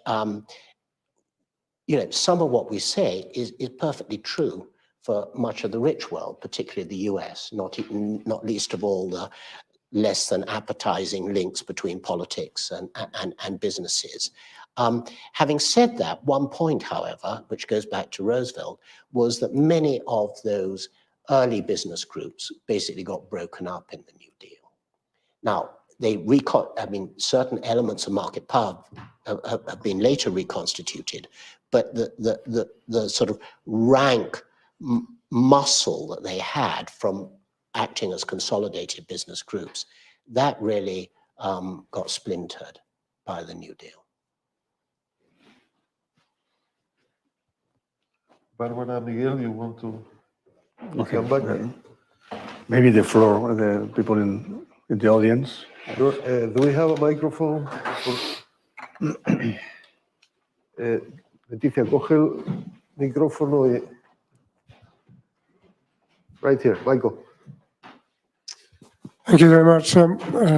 some of what we say is perfectly true for much of the rich world, particularly the US, not least of all the less than appetizing links between politics and businesses. Having said that, one point, however, which goes back to Roosevelt, was that many of those early business groups basically got broken up in the New Deal. Now, certain elements of market power have been later reconstituted, but the sort of rank muscle that they had from acting as consolidated business groups, that really got splintered by the New Deal. Bárbara, Miguel, you want to come back? Maybe the floor, the people in the audience. Do we have a microphone? Leticia, coge el micrófono y... Right here, Michael. Thank you very much,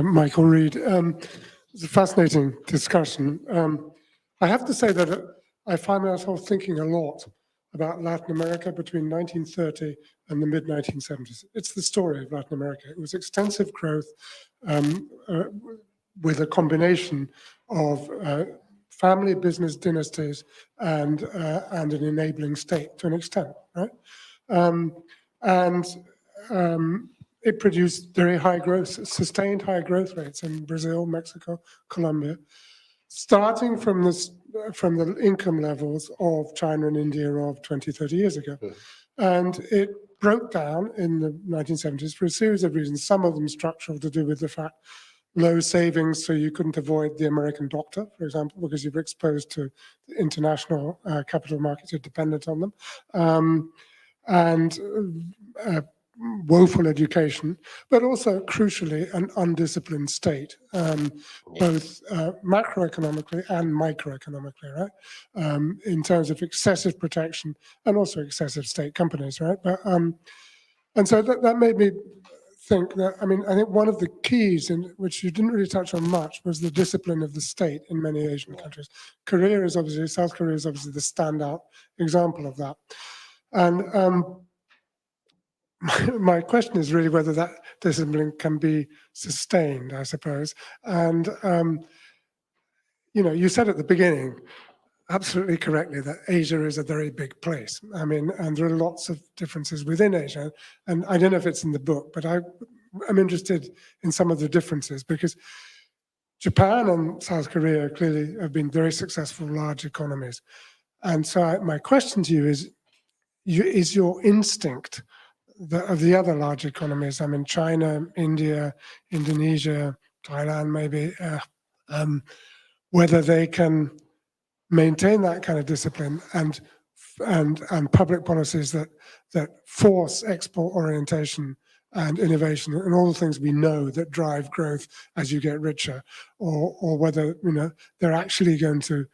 Michael Reed. It's a fascinating discussion. I have to say that I find myself thinking a lot about Latin America between 1930 and the mid-1970s. It's the story of Latin America. It was extensive growth with a combination of family business dynasties and an enabling state to an extent, right? It produced very high growth, sustained high growth rates in Brazil, Mexico, Colombia, starting from the income levels of China and India of 20, 30 years ago. And it broke down in the 1970s for a series of reasons, some of them structural, to do with the fact low savings, so you couldn't avoid the American doctor, for example, because you were exposed to international capital markets, you're dependent on them. Woeful education, but also crucially an undisciplined state, both macroeconomically and microeconomically, right? In terms of excessive protection and also excessive state companies, right? But, and so that made me think that, I think one of the keys, in which you didn't really touch on much, was the discipline of the state in many Asian countries. South Korea is obviously the standout example of that. And my question is really whether that discipline can be sustained, I suppose. And, you said at the beginning, absolutely correctly, that Asia is a very big place. And there are lots of differences within Asia. And I don't know if it's in the book, but I'm interested in some of the differences, because Japan and South Korea clearly have been very successful large economies. And so my question to you is your instinct of the other large economies, China, India, Indonesia, Thailand, maybe, whether they can maintain that kind of discipline and public policies that force export orientation and innovation and all the things we know that drive growth as you get richer, or whether they're actually going to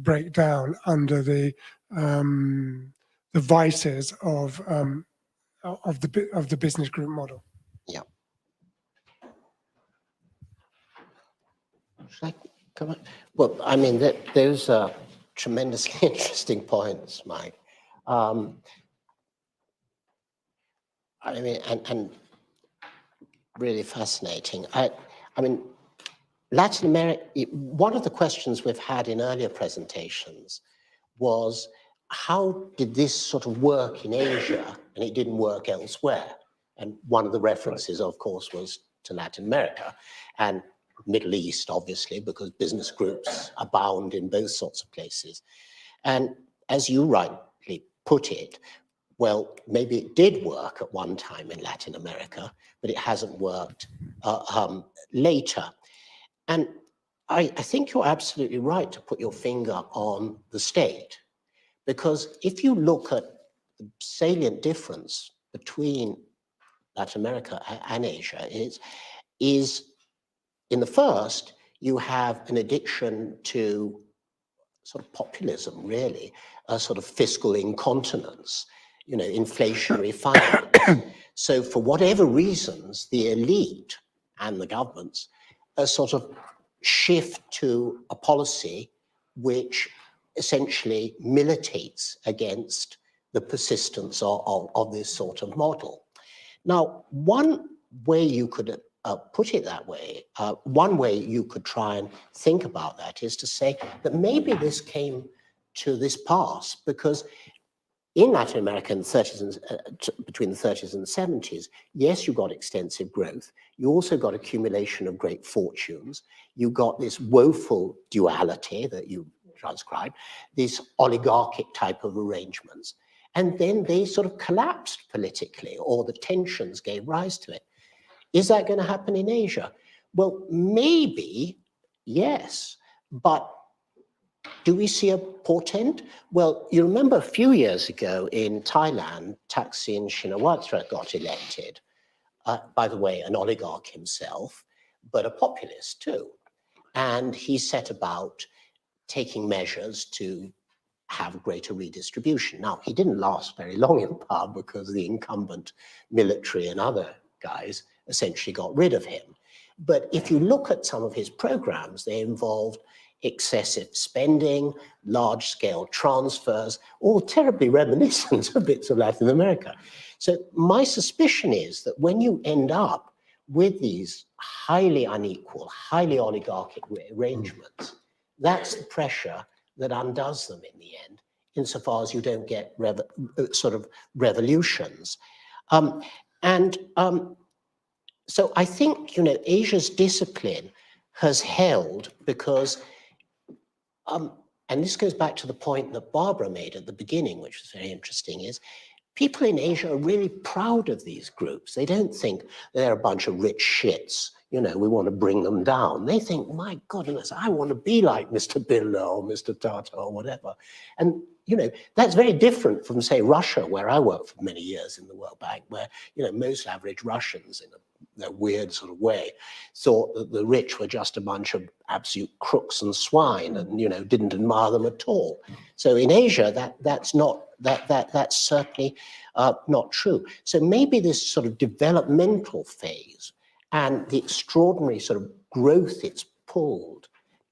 break down under the vices of the business group model. Yeah. Should I come on? Well, those are tremendously interesting points, Mike. And really fascinating. Latin America, one of the questions we've had in earlier presentations was, how did this sort of work in Asia and it didn't work elsewhere? And one of the references, of course, was to Latin America and Middle East, obviously, because business groups abound in both sorts of places. And as you rightly put it, well, maybe it did work at one time in Latin America, but it hasn't worked later. And I think you're absolutely right to put your finger on the state. Because if you look at the salient difference between Latin America and Asia is in the first, you have an addiction to sort of populism, really, a sort of fiscal incontinence, inflationary finance. So for whatever reasons, the elite and the governments sort of shift to a policy which essentially militates against the persistence of this sort of model. Now, one way you could put it that way, one way you could try and think about that is to say that maybe this came to this pass because in Latin America in the 30s and, between the 30s and the 70s, yes, you got extensive growth. You also got accumulation of great fortunes. You got this woeful duality that you transcribed, these oligarchic type of arrangements. And then they sort of collapsed politically, or the tensions gave rise to it. Is that going to happen in Asia? Well, maybe, yes, but do we see a portent? Well, you remember a few years ago in Thailand, Thaksin Shinawatra got elected. By the way, an oligarch himself, but a populist too. And he set about taking measures to have greater redistribution. Now, he didn't last very long in power because the incumbent military and other guys essentially got rid of him. But if you look at some of his programs, they involved excessive spending, large-scale transfers, all terribly reminiscent of bits of Latin America. So my suspicion is that when you end up with these highly unequal, highly oligarchic arrangements, that's the pressure that undoes them in the end, insofar as you don't get sort of revolutions. So I think, you know, Asia's discipline has held because, and this goes back to the point that Barbara made at the beginning, which was very interesting, is people in Asia are really proud of these groups. They don't think they're a bunch of rich shits, you know, we want to bring them down. They think, my goodness, I want to be like Mr. Birla or Mr. Tata or whatever. And, you know, that's very different from, say, Russia, where I worked for many years in the World Bank, where, you know, most average Russians in a weird sort of way thought that the rich were just a bunch of absolute crooks and swine and, you know, didn't admire them at all. So in Asia, that's certainly not true. So maybe this sort of developmental phase and the extraordinary sort of growth it's pulled,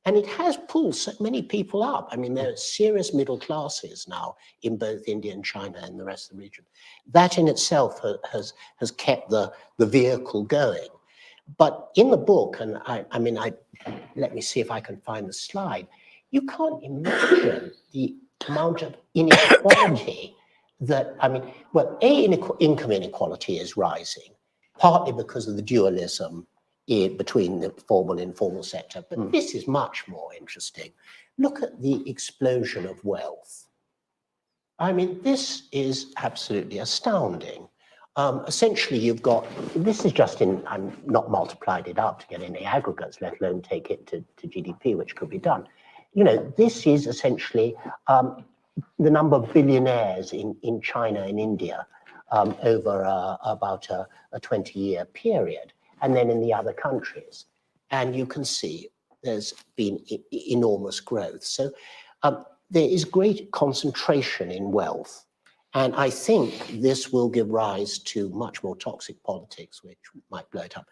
and it has pulled so many people up. I mean, there are serious middle classes now in both India and China and the rest of the region. That in itself has kept the vehicle going. But in the book, and let me see if I can find the slide, you can't imagine the amount of inequality that, I mean, well, income inequality is rising, partly because of the dualism between the formal and informal sector. But this is much more interesting. Look at the explosion of wealth. I mean, this is absolutely astounding. Essentially, you've got, this is just in, I'm not multiplied it up to get any aggregates, let alone take it to GDP, which could be done. You know, this is essentially the number of billionaires in China and India over about a 20-year period, and then in the other countries. And you can see there's been enormous growth. So there is great concentration in wealth. And I think this will give rise to much more toxic politics, which might blow it up.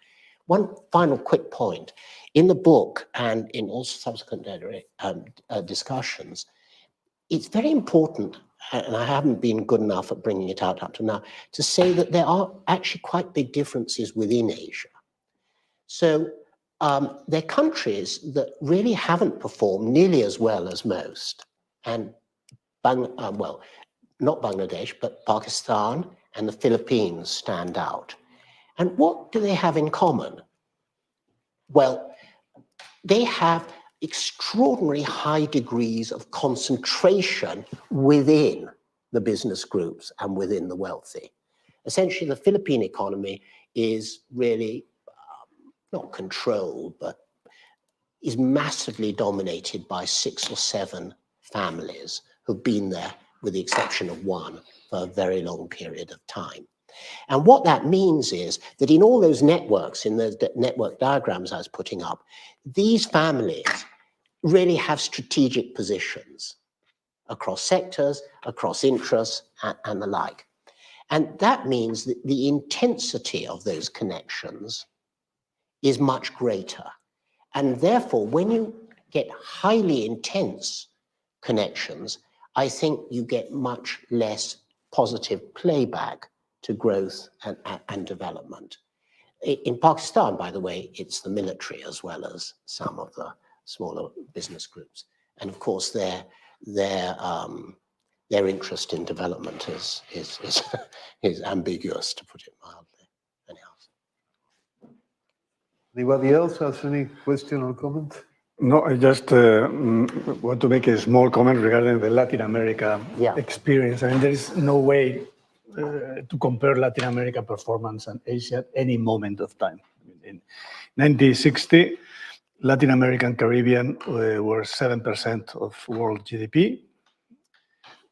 One final quick point. In the book and in all subsequent discussions, it's very important, and I haven't been good enough at bringing it out up to now, to say that there are actually quite big differences within Asia. So there are countries that really haven't performed nearly as well as most. And, well, not Bangladesh, but Pakistan and the Philippines stand out. And what do they have in common? Well, they have extraordinary high degrees of concentration within the business groups and within the wealthy. Essentially, the Philippine economy is really not controlled, but is massively dominated by 6 or 7 families who've been there, with the exception of one, for a very long period of time. And what that means is that in all those networks, in the network diagrams I was putting up, these families really have strategic positions across sectors, across interests, and the like. And that means that the intensity of those connections is much greater. And therefore, when you get highly intense connections, I think you get much less positive playback to growth and development. in Pakistan, by the way, it's the military as well as some of the smaller business groups. And of course, their interest in development is ambiguous, to put it mildly. Anyhow. Anybody else has any question or comment? No, I just want to make a small comment regarding the Latin America experience. I mean, there is no way to compare Latin America performance and Asia at any moment of time. In 1960, Latin America and Caribbean were 7% of world GDP.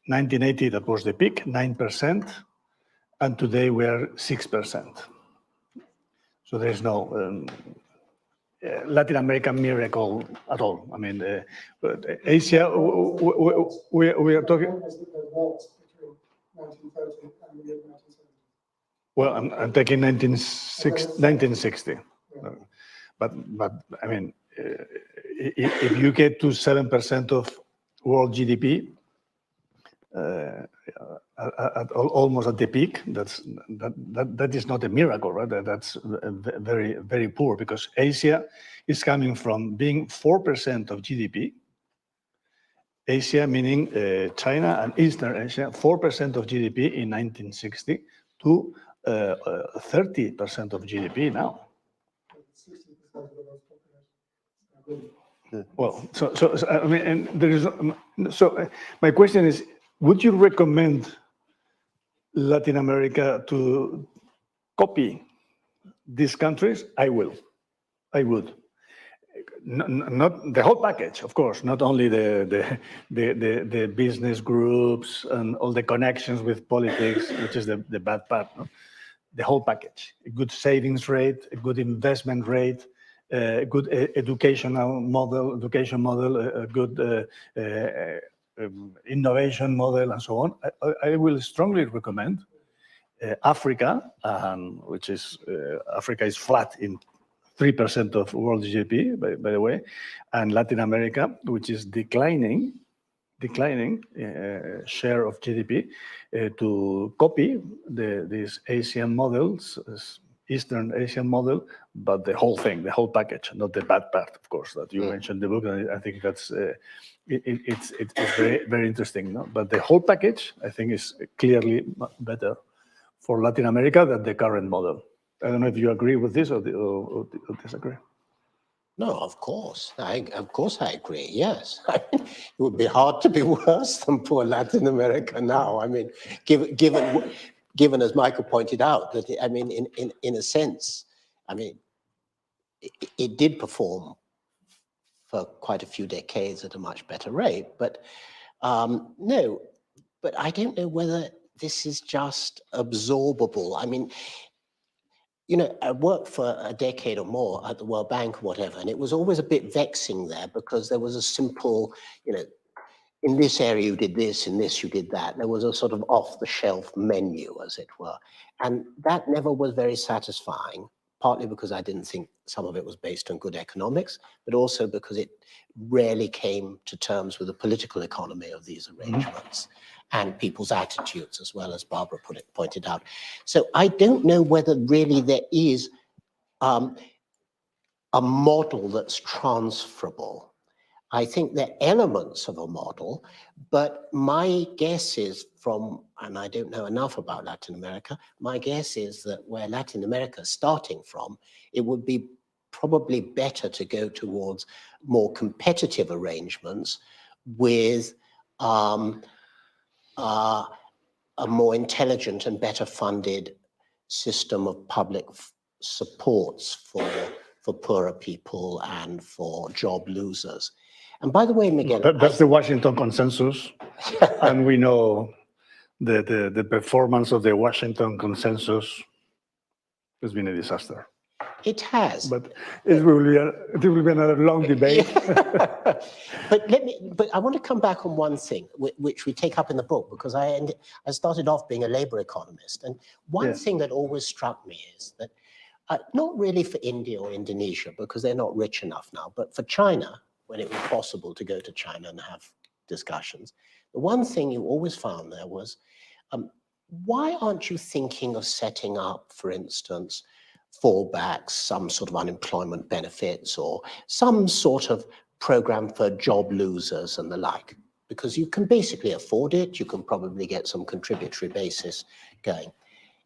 1980, that was the peak, 9%, and today we are 6%. So there is no Latin American miracle at all. I mean, Asia, we are talking. Well, I'm taking 1960. But I mean, if you get to 7% of world GDP, almost at the peak, that is not a miracle, right? That's very, very poor, because Asia is coming from being 4% of GDP. Asia, meaning China and Eastern Asia, 4% of GDP in 1960 to 30% of GDP now. Well, so I mean, and there is so my question is, would you recommend Latin America to copy these countries? I would. Not the whole package, of course, not only the business groups and all the connections with politics, which is the bad part. No? The whole package: a good savings rate, a good investment rate, a good education model, a good innovation model, and so on. I will strongly recommend Africa, which is Africa is flat in 3% of world GDP, by the way, and Latin America, which is declining share of GDP, to copy these Asian models, Eastern Asian model, but the whole thing, the whole package, not the bad part, of course, that you mentioned in the book. And I think that's it's very, very interesting. No? But the whole package, I think, is clearly better for Latin America than the current model. I don't know if you agree with this or disagree. No, of course. I agree. Yes, it would be hard to be worse than poor Latin America now. I mean, given as Michael pointed out, that I mean, in a sense, I mean, it did perform for quite a few decades at a much better rate. But no, but I don't know whether this is just absorbable. I mean, you know, I worked for a decade or more at the World Bank or whatever, and it was always a bit vexing there, because there was a simple, you know, in this area you did this, in this you did that. There was a sort of off-the-shelf menu, as it were. And that never was very satisfying, partly because I didn't think some of it was based on good economics, but also because it rarely came to terms with the political economy of these arrangements and people's attitudes, as well as Barbara pointed out. So I don't know whether really there is a model that's transferable. I think there are elements of a model, but my guess is and I don't know enough about Latin America, my guess is that where Latin America is starting from, it would be probably better to go towards more competitive arrangements with a more intelligent and better funded system of public supports for poorer people and for job losers. And by the way, Miguel, that's the Washington consensus, and we know the performance of the Washington consensus has been a disaster. It has, but it will be another long debate. But I want to come back on one thing which we take up in the book, because I started off being a labor economist, and one thing that always struck me is that not really for India or Indonesia, because they're not rich enough now, but for China, when it was possible to go to China and have discussions, the one thing you always found there was, why aren't you thinking of setting up, for instance, fallbacks, some sort of unemployment benefits, or some sort of program for job losers and the like, because you can basically afford it. You can probably get some contributory basis going.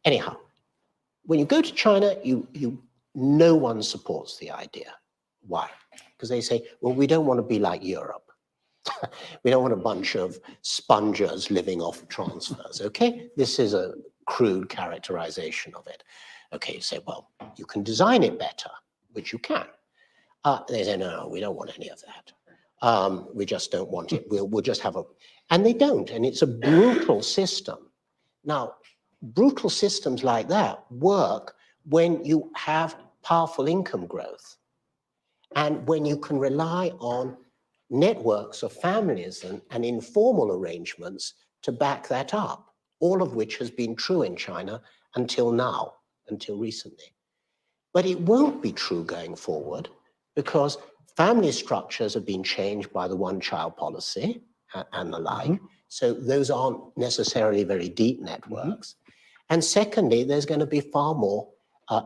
Anyhow, when you go to China, no one supports the idea. Why? Because they say, well, we don't want to be like Europe. We don't want a bunch of spongers living off transfers, okay? This is a crude characterization of it. Okay, you say, well, you can design it better, which you can. They say, no, we don't want any of that. We just don't want it. We'll just have a, and they don't, and it's a brutal system. Now, brutal systems like that work when you have powerful income growth and when you can rely on networks of families and informal arrangements to back that up, all of which has been true in China until now, until recently. But it won't be true going forward because family structures have been changed by the one-child policy and the like. So those aren't necessarily very deep networks. And secondly, there's going to be far more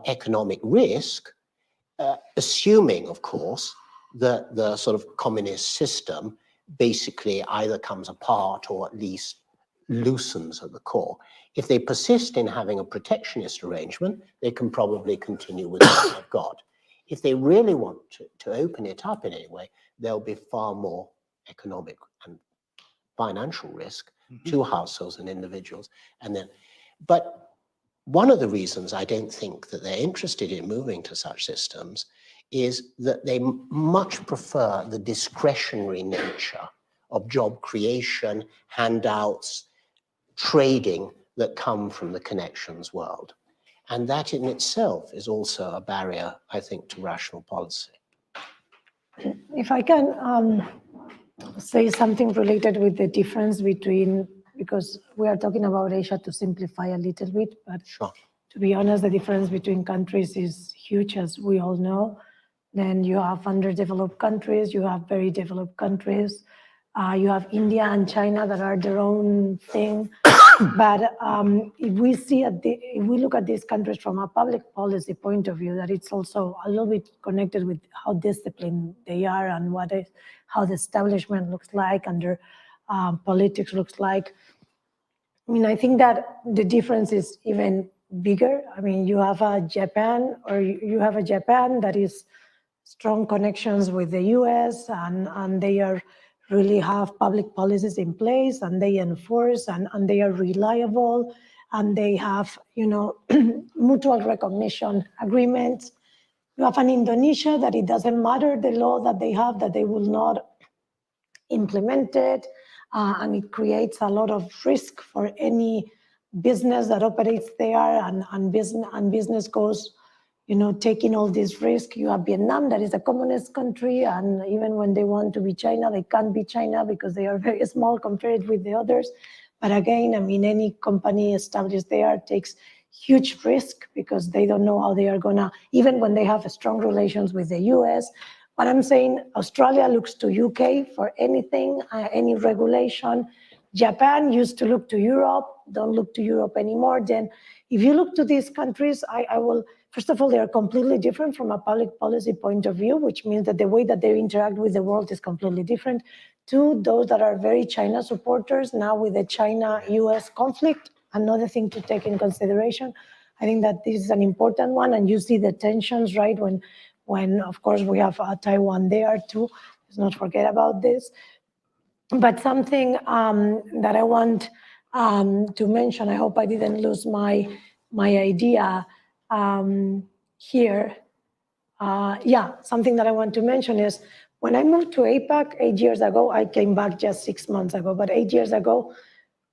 economic risk, assuming, of course, that the sort of communist system basically either comes apart or at least loosens at the core. If they persist in having a protectionist arrangement, they can probably continue with what they've got. If they really want to open it up in any way, there'll be far more economic and financial risk to households and individuals. And then, but one of the reasons I don't think that they're interested in moving to such systems is that they much prefer the discretionary nature of job creation, handouts, trading that come from the connections world. And that in itself is also a barrier, I think, to rational policy. If I can say something related with the difference between, because we are talking about Asia to simplify a little bit, but Sure. To be honest, the difference between countries is huge, as we all know. Then you have underdeveloped countries, you have very developed countries, you have India and China that are their own thing. But if we look at these countries from a public policy point of view, that it's also a little bit connected with how disciplined they are and how the establishment looks like and their politics looks like. I mean, I think that the difference is even bigger. I mean, you have a Japan, or you have a Japan that is strong connections with the US, and they are really have public policies in place, and they enforce, and they are reliable, and they have, you know, mutual recognition agreements. You have an Indonesia that it doesn't matter the law that they have, that they will not implement it, and it creates a lot of risk for any business that operates there, and business goes, you know, taking all this risk. You have Vietnam, that is a communist country, and even when they want to be China, they can't be China because they are very small compared with the others. But again, I mean, any company established there takes huge risk because they don't know how they are gonna, even when they have strong relations with the US. But I'm saying Australia looks to UK for anything, any regulation. Japan used to look to Europe, don't look to Europe anymore. Then if you look to these countries, I will, first of all, they are completely different from a public policy point of view, which means that the way that they interact with the world is completely different. Two, those that are very China supporters, now with the China-US conflict, another thing to take in consideration. I think that this is an important one, and you see the tensions, right, when of course we have Taiwan there too. Let's not forget about this. But something that I want to mention, I hope I didn't lose my idea here. Yeah, something that I want to mention is when I moved to APAC 8 years ago, I came back just 6 months ago, but 8 years ago,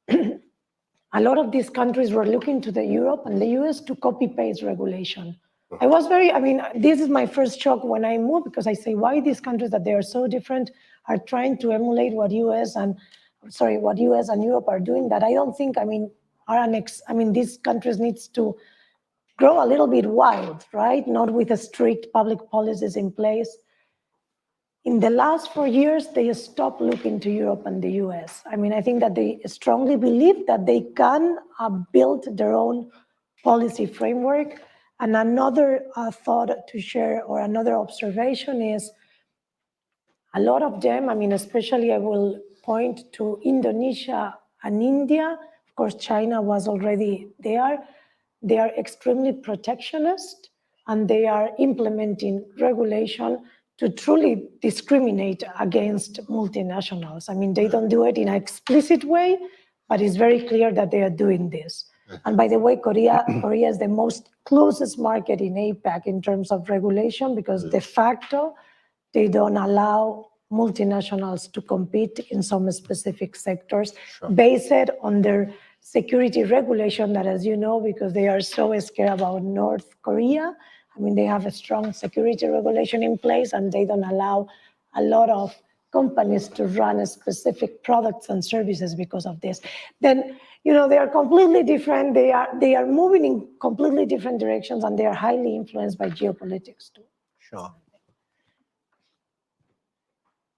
a lot of these countries were looking to the Europe and the US to copy-paste regulation. I was very, I mean, this is my first shock when I moved, because I say, why these countries that they are so different are trying to emulate what US and Europe are doing, that I don't think, I mean, these countries needs to grow a little bit wild, right? Not with a strict public policies in place. In the last 4 years, they stopped looking to Europe and the US. I mean, I think that they strongly believe that they can build their own policy framework. And another thought to share, or another observation, is a lot of them, I mean, especially I will point to Indonesia and India. Of course, China was already there. They are extremely protectionist, and they are implementing regulation to truly discriminate against multinationals. I mean, they don't do it in an explicit way, but it's very clear that they are doing this. And by the way, Korea is the most closest market in APAC in terms of regulation, because de facto, they don't allow multinationals to compete in some specific sectors based on their security regulation that, as you know, because they are so scared about North Korea, I mean, they have a strong security regulation in place, and they don't allow a lot of companies to run specific products and services because of this. Then, you know, they are completely different. They are moving in completely different directions, and they are highly influenced by geopolitics too. Sure.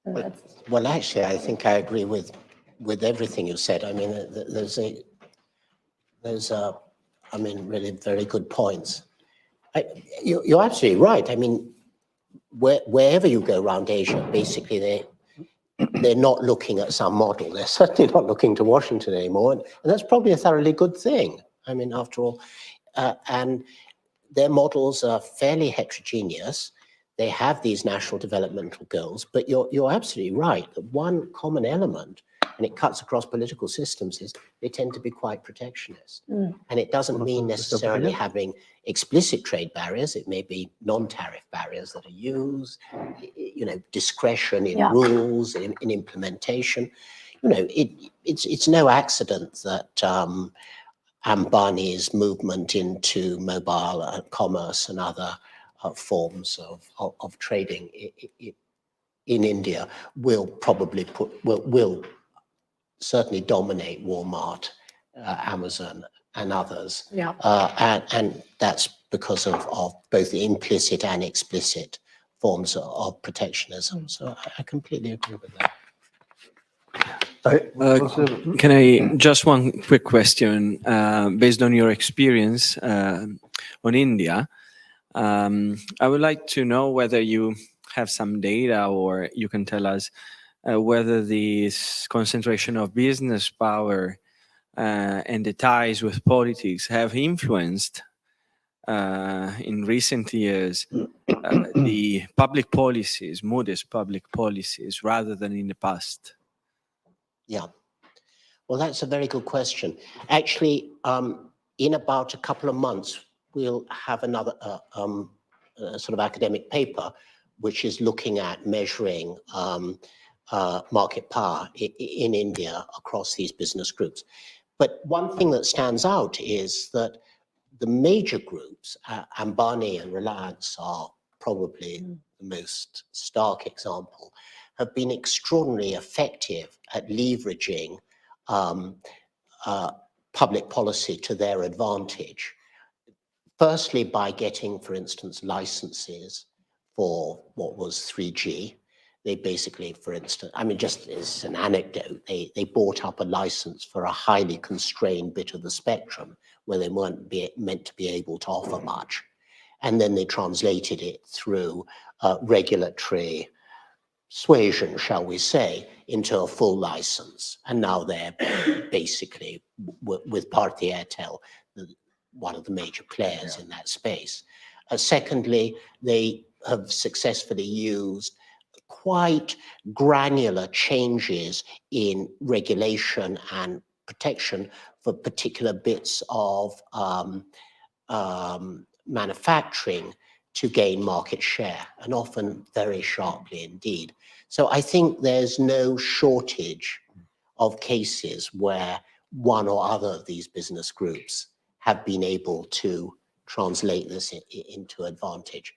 And that's, Well, actually, I think I agree with everything you said. I mean, there's I mean, really very good points. You're absolutely right. I mean, wherever you go around Asia, basically they're not looking at some model. They're certainly not looking to Washington anymore, and that's probably a thoroughly good thing. I mean, after all, and their models are fairly heterogeneous. They have these national developmental goals, but you're absolutely right that one common element, and it cuts across political systems, is they tend to be quite protectionist. And it doesn't mean necessarily having explicit trade barriers. It may be non-tariff barriers that are used, you know, discretion in rules, in implementation. You know, it's no accident that Ambani's movement into mobile commerce and other forms of trading in India will probably will certainly dominate Walmart, Amazon, and others. And that's because of both the implicit and explicit forms of protectionism. So I completely agree with that. Can I just one quick question based on your experience on India? I would like to know whether you have some data, or you can tell us whether this concentration of business power and the ties with politics have influenced in recent years the public policies, Moody's public policies, rather than in the past. Yeah, well, that's a very good question. Actually, in about a couple of months, we'll have another sort of academic paper, which is looking at measuring market power in India across these business groups. But one thing that stands out is that the major groups, Ambani and Reliance are probably the most stark example, have been extraordinarily effective at leveraging public policy to their advantage. Firstly, by getting, for instance, licenses for what was 3G. They basically, for instance, I mean, just as an anecdote, they bought up a license for a highly constrained bit of the spectrum where they weren't meant to be able to offer much. And then they translated it through regulatory suasion, shall we say, into a full license. And now they're basically, with Bharti Airtel, one of the major players in that space. Secondly, they have successfully used quite granular changes in regulation and protection for particular bits of manufacturing to gain market share, and often very sharply indeed. So I think there's no shortage of cases where one or other of these business groups have been able to translate this into advantage.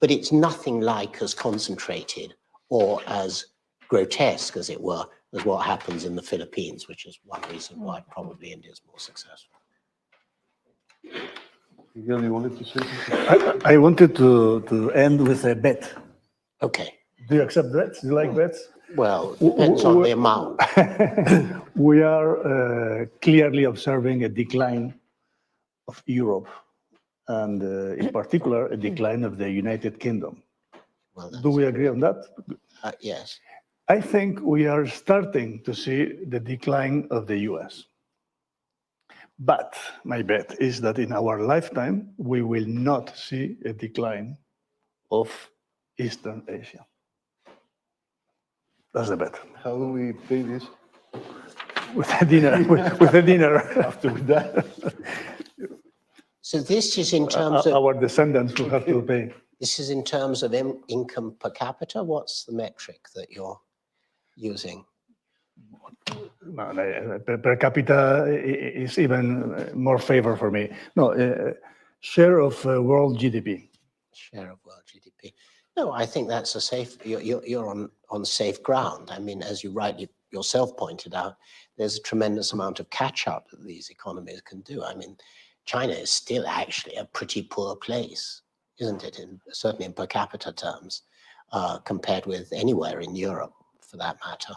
But it's nothing like as concentrated or as grotesque, as it were, as what happens in the Philippines, which is one reason why probably India is more successful. Miguel, you wanted to say something? I wanted to end with a bet. Okay. Do you accept bets? Do you like bets? Well, depends on the amount. We are clearly observing a decline of Europe and in particular, a decline of the United Kingdom. Well, Do we agree on that? yes. I think we are starting to see the decline of the US. But my bet is that in our lifetime, we will not see a decline of Eastern Asia. That's the bet. How do we pay this? With a dinner, with a dinner. After we die? So this is in terms of Our descendants will have to pay. this is in terms of income per capita. What's the metric that you're using? No, per capita is even more favor for me. No, share of world GDP. Share of world GDP. No, I think that's a safe. You're on safe ground. I mean, as you rightly yourself pointed out, there's a tremendous amount of catch up that these economies can do. I mean, China is still actually a pretty poor place, isn't it? Certainly in per capita terms, compared with anywhere in Europe, for that matter,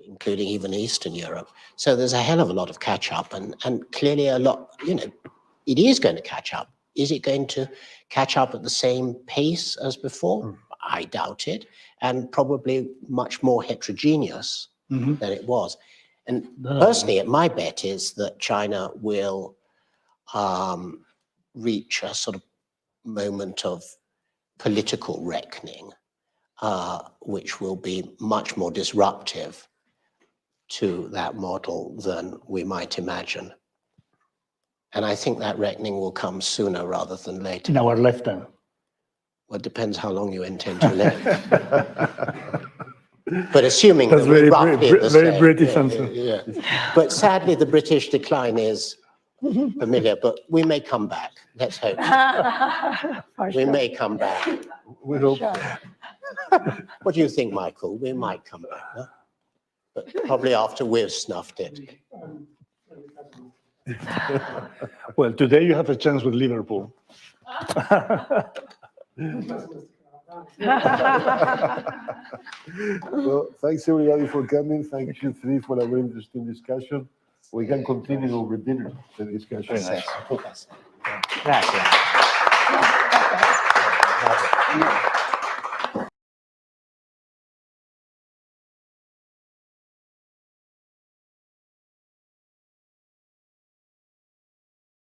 including even Eastern Europe. So there's a hell of a lot of catch up, and clearly a lot. You know, it is going to catch up. Is it going to catch up at the same pace as before? I doubt it, and probably much more heterogeneous than it was. And personally, my bet is that China will reach a sort of moment of political reckoning, which will be much more disruptive to that model than we might imagine. And I think that reckoning will come sooner rather than later. In our lifetime. Well, it depends how long you intend to live. But assuming That's that we're very, roughly at the very same- British yeah, answer. yeah. But sadly, the British decline is familiar, but we may come back. Let's hope. We may come back. We hope. What do you think, Michael? We might come back, no? But probably after we've snuffed it. Well, today you have a chance with Liverpool. Well, thanks everybody for coming. Thank you three for a very interesting discussion. We can continue over dinner, the discussion. Gracias.